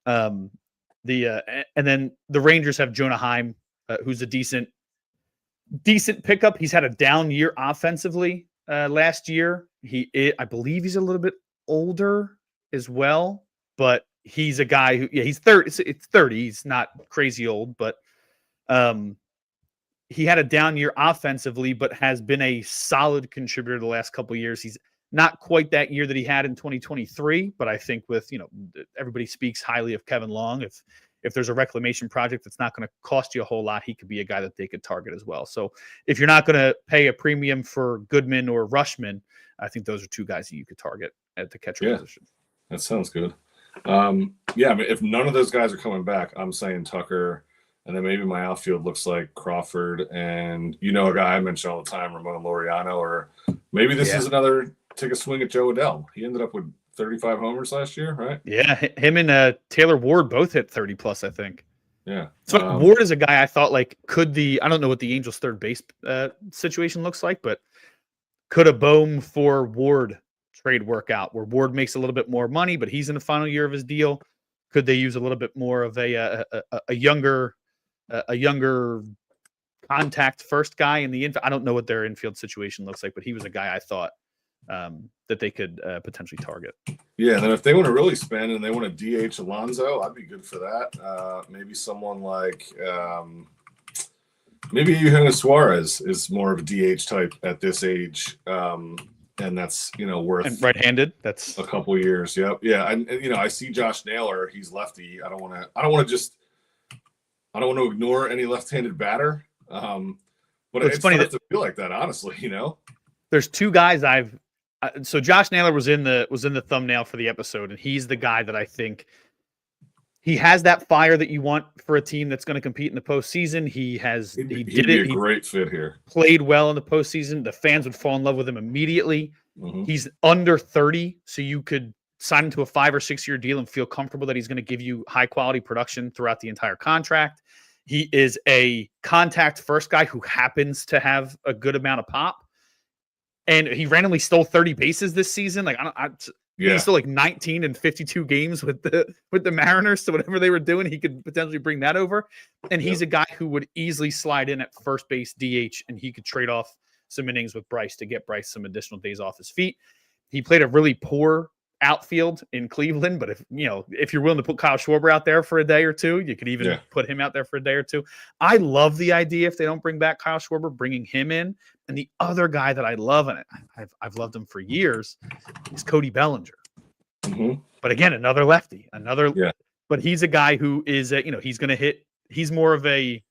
And then the Rangers have Jonah Heim, who's a decent pickup. He's had a down year offensively last year. I believe he's a little bit older as well, but he's a guy who, he's 30. It's 30. He's not crazy old, but he had a down year offensively, but has been a solid contributor the last couple of years. He's not quite that year that he had in 2023, but I think with, everybody speaks highly of Kevin Long. If there's a reclamation project that's not going to cost you a whole lot, he could be a guy that they could target as well. So if you're not going to pay a premium for Goodman or Rutschman, I think those are two guys that you could target at the catcher position. That sounds good. I mean, if none of those guys are coming back, I'm saying Tucker, and then maybe my outfield looks like Crawford and a guy I mention all the time, Ramon Laureano, or maybe this is another take a swing at Joe Adell. He ended up with 35 homers last year, right? Yeah, him and Taylor Ward both hit 30 plus, I think. Yeah. So Ward is a guy I thought I don't know what the Angels third base situation looks like, but could a Bohm for Ward trade work out where Ward makes a little bit more money, but he's in the final year of his deal? Could they use a little bit more of a younger contact first guy in the infield? I don't know what their infield situation looks like, but he was a guy I thought that they could potentially target. Yeah, and then if they want to really spend and they want to DH Alonso, I'd be good for that. Maybe someone like maybe Eugenio Suarez is more of a DH type at this age, and that's worth and right-handed. That's a couple years. Yep, yeah. I see Josh Naylor. He's lefty. I don't want to just. I don't want to ignore any left-handed batter. But It's it funny starts that to feel like that, honestly, there's two guys so Josh Naylor was in the thumbnail for the episode, and he's the guy that I think he has that fire that you want for a team that's going to compete in the postseason. He'd be a great fit here. Played well in the postseason. The fans would fall in love with him immediately. Mm-hmm. He's under 30, so you could sign him to a 5 or 6 year deal and feel comfortable that he's going to give you high quality production throughout the entire contract. He is a contact first guy who happens to have a good amount of pop. And he randomly stole 30 bases this season. Like he stole like 19 and 52 games with the Mariners. So whatever they were doing, he could potentially bring that over. And he's a guy who would easily slide in at first base DH, and he could trade off some innings with Bryce to get Bryce some additional days off his feet. He played a really poor outfield in Cleveland, but if you're willing to put Kyle Schwarber out there for a day or two, you could even put him out there for a day or two. I love the idea, if they don't bring back Kyle Schwarber, bringing him in. And the other guy that I love, and I've loved him for years, is Cody Bellinger. Mm-hmm. But again, another lefty, but he's a guy who is he's going to hit. He's more of a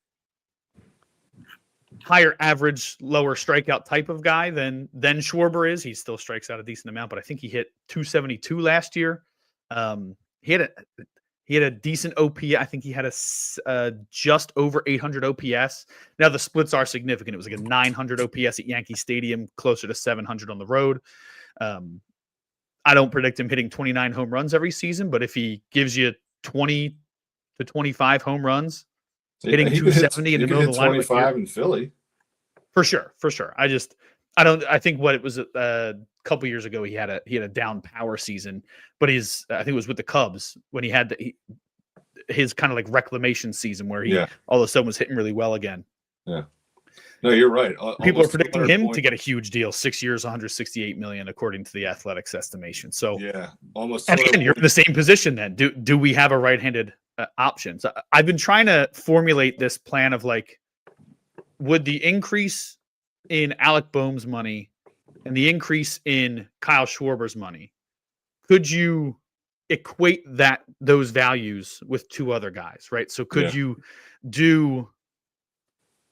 higher average, lower strikeout type of guy than Schwarber is. He still strikes out a decent amount, but I think he hit 272 last year. He had a decent OP. I think he had a just over 800 OPS. Now the splits are significant. It was like a 900 OPS at Yankee Stadium, closer to 700 on the road. I don't predict him hitting 29 home runs every season, but if he gives you 20 to 25 home runs, hitting 270 in the middle of the line, 25 in Philly, for sure. I think what it was a couple years ago, he had a down power season, but I think it was with the Cubs when he had his kind of like reclamation season where he all of a sudden was hitting really well again. Yeah. No, you're right. People are predicting him to get a huge deal, 6 years, 168 million, according to the Athletics estimation. So almost. And again, you're in the same position then. Do we have a right-handed option? So I've been trying to formulate this plan of like, would the increase in Alec Boehm's money and the increase in Kyle Schwarber's money, could you equate those values with two other guys, right? So could you do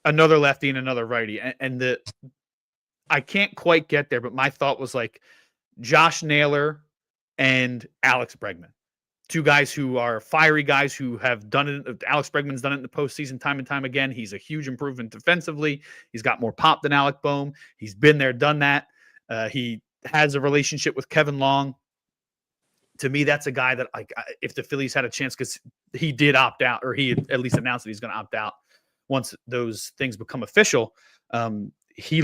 another lefty and another righty? And I can't quite get there, but my thought was like Josh Naylor and Alex Bregman. Two guys who are fiery guys who have done it. Alex Bregman's done it in the postseason time and time again. He's a huge improvement defensively. He's got more pop than Alec Boehm. He's been there, done that. He has a relationship with Kevin Long. To me, that's a guy that, like, if the Phillies had a chance, because he did opt out, or he at least announced that he's going to opt out once those things become official. He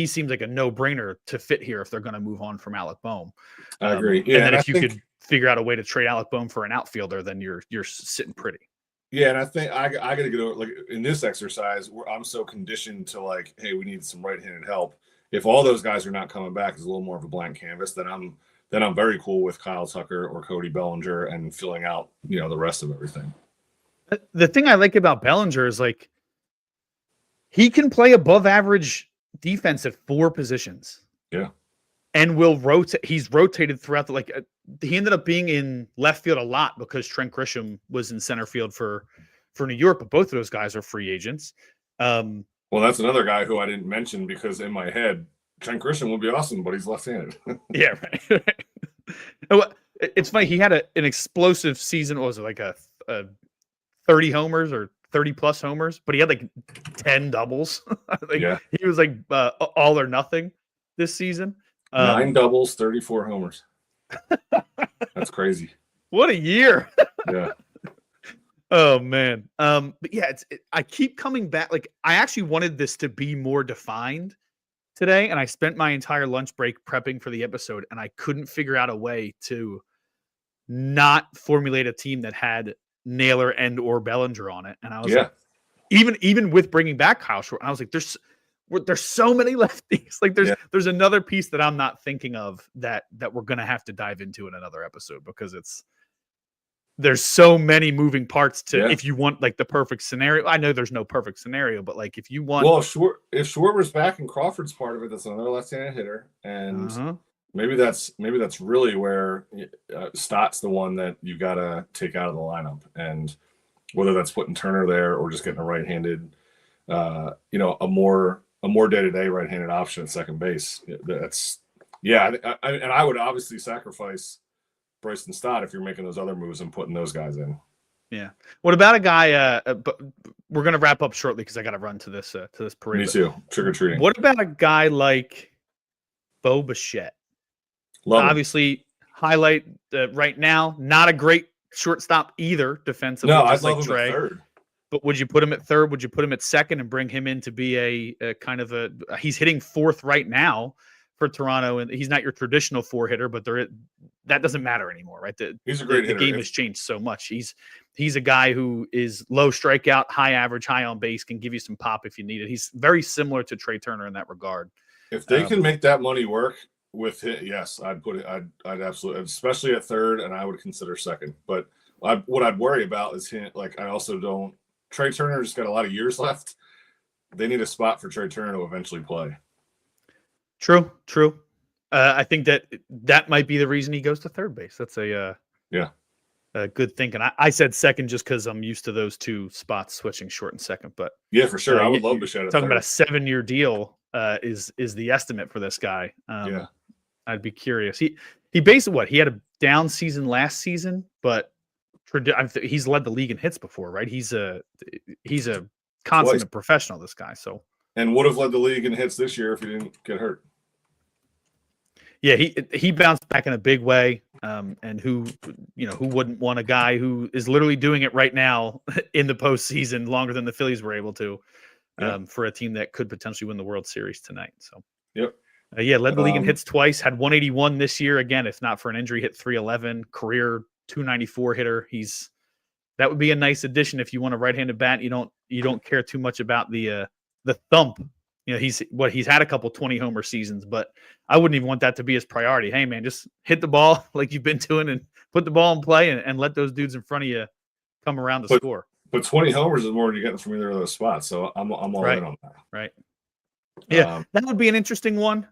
seems like a no-brainer to fit here if they're going to move on from Alec Boehm. I agree. Yeah, and then if you could figure out a way to trade Alec Boehm for an outfielder, then you're sitting pretty. Yeah, and I think I got to get over, like, in this exercise, I'm so conditioned to like, hey, we need some right-handed help. If all those guys are not coming back, it's a little more of a blank canvas. Then I'm very cool with Kyle Tucker or Cody Bellinger and filling out the rest of everything. The thing I like about Bellinger is like he can play above average defense at 4 positions. Yeah. And will rotate. He's rotated throughout he ended up being in left field a lot because Trent Grisham was in center field for New York, but both of those guys are free agents. Well, that's another guy who I didn't mention because in my head, Trent Grisham would be awesome, but he's left-handed. Yeah, right. It's funny. He had an explosive season. What was it, like a 30 homers or 30-plus homers? But he had like 10 doubles. He was like all or nothing this season. 9 doubles, 34 homers. That's crazy. What a year. Yeah. Oh, man. But yeah, I keep coming back. Like, I actually wanted this to be more defined today, and I spent my entire lunch break prepping for the episode, and I couldn't figure out a way to not formulate a team that had Naylor and or Bellinger on it. And I was like, even with bringing back Kyle Schwarber, I was like, there's so many lefties. Like there's another piece that I'm not thinking of that we're going to have to dive into in another episode, because there's so many moving parts to if you want like the perfect scenario. I know there's no perfect scenario, but like if you want, well, if Schwarber's back and Crawford's part of it, that's another left-handed hitter, and maybe that's really where Stott's the one that you got to take out of the lineup. And whether that's putting Turner there or just getting a right-handed, a more day-to-day right-handed option at second base. And I would obviously sacrifice Bryson Stott if you're making those other moves and putting those guys in. Yeah. What about a guy? But we're gonna wrap up shortly because I got to run to this parade. Me too. Trick or treating. What about a guy like Bo Bichette? Obviously, highlight right now. Not a great shortstop either defensively. No, I'd love him at third. But would you put him at third? Would you put him at second and bring him in to be a kind of a? He's hitting fourth right now for Toronto, and he's not your traditional four hitter, but that doesn't matter anymore, right? He's a great hitter. The game has changed so much. He's a guy who is low strikeout, high average, high on base, can give you some pop if you need it. He's very similar to Trey Turner in that regard. If they can make that money work with it, yes, I'd put it. I'd absolutely, especially at third, and I would consider second. But what I'd worry about is him. Like I also don't. Trey Turner's got a lot of years left. They need a spot for Trey Turner to eventually play. True. I think that might be the reason he goes to third base. That's a good thinking. I said second just because I'm used to those two spots switching short and second. But yeah, for sure, I would love Bichette. Talking about a 7-year deal is the estimate for this guy. I'd be curious. He basically he had a down season last season, but he's led the league in hits before, right? He's a consummate professional. This guy, and would have led the league in hits this year if he didn't get hurt. Yeah, he bounced back in a big way, and who wouldn't want a guy who is literally doing it right now in the postseason longer than the Phillies were able to, for a team that could potentially win the World Series tonight. So, led the league in hits twice, had 181 this year. Again, if not for an injury, hit 311, career 294 hitter. That would be a nice addition if you want a right-handed bat. You don't care too much about the thump. He's had a couple 20 homer seasons, but I wouldn't even want that to be his priority. Hey man, just hit the ball like you've been doing and put the ball in play and let those dudes in front of you come around to score. But 20 homers is more than you're getting from either of those spots. So I'm all in on that. Right. Yeah. That would be an interesting one.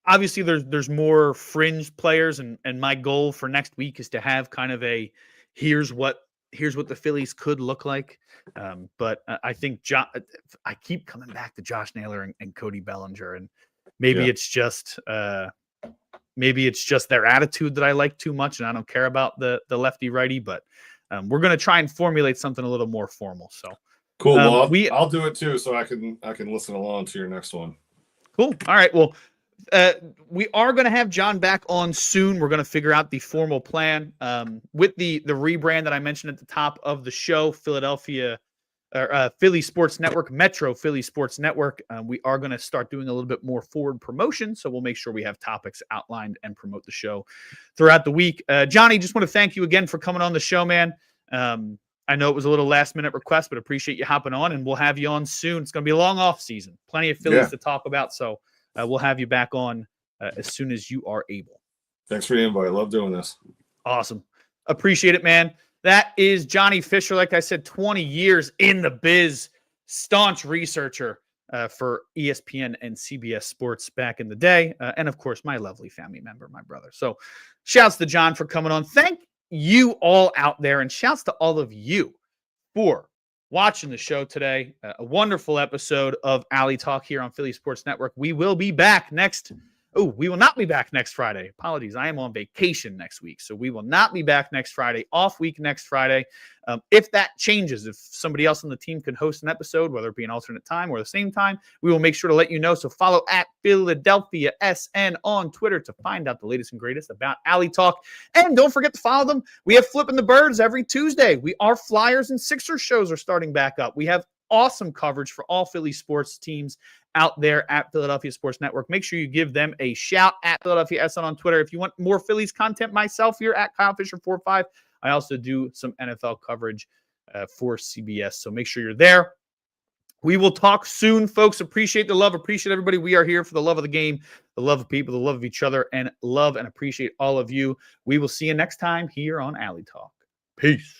Obviously there's more fringe players and my goal for next week is to have kind of a, here's what the Phillies could look like. But I think I keep coming back to Josh Naylor and Cody Bellinger, and maybe it's just their attitude that I like too much, and I don't care about the lefty righty. But we're going to try and formulate something a little more formal. So cool. Well, I'll do it too, so I can listen along to your next one. Cool. All right. Well. We are going to have John back on soon. We're going to figure out the formal plan with the rebrand that I mentioned at the top of the show, Philly Sports Network, Metro Philly Sports Network. We are going to start doing a little bit more forward promotion, so we'll make sure we have topics outlined and promote the show throughout the week. Johnny, just want to thank you again for coming on the show, man. I know it was a little last-minute request, but appreciate you hopping on, and we'll have you on soon. It's going to be a long off season. Plenty of Phillies to talk about, so we'll have you back on as soon as you are able. Thanks for the invite. I love doing this. Awesome. Appreciate it, man. That is Johnny Fisher. Like I said, 20 years in the biz, staunch researcher for ESPN and CBS Sports back in the day. And, of course, my lovely family member, my brother. So shouts to John for coming on. Thank you all out there, and shouts to all of you for watching the show today. A wonderful episode of Alley Talk here on Philly Sports Network. We will be back we will not be back next Friday. Apologies. I am on vacation next week, so we will not be back next Friday. Off week next Friday. If that changes, if somebody else on the team can host an episode, whether it be an alternate time or the same time, we will make sure to let you know. So follow at Philadelphia SN on Twitter to find out the latest and greatest about Alley Talk. And don't forget to follow them. We have Flipping the Birds every Tuesday. Our Flyers and Sixers shows are starting back up. We have awesome coverage for all Philly sports teams out there at Philadelphia Sports Network. Make sure you give them a shout at Philadelphia SN on Twitter. If you want more Phillies content, myself here at Kyle Fisher 45. I also do some NFL coverage for CBS, so make sure you're there. We will talk soon, folks. Appreciate the love. Appreciate everybody. We are here for the love of the game, the love of people, the love of each other, and love and appreciate all of you. We will see you next time here on Alley Talk. Peace.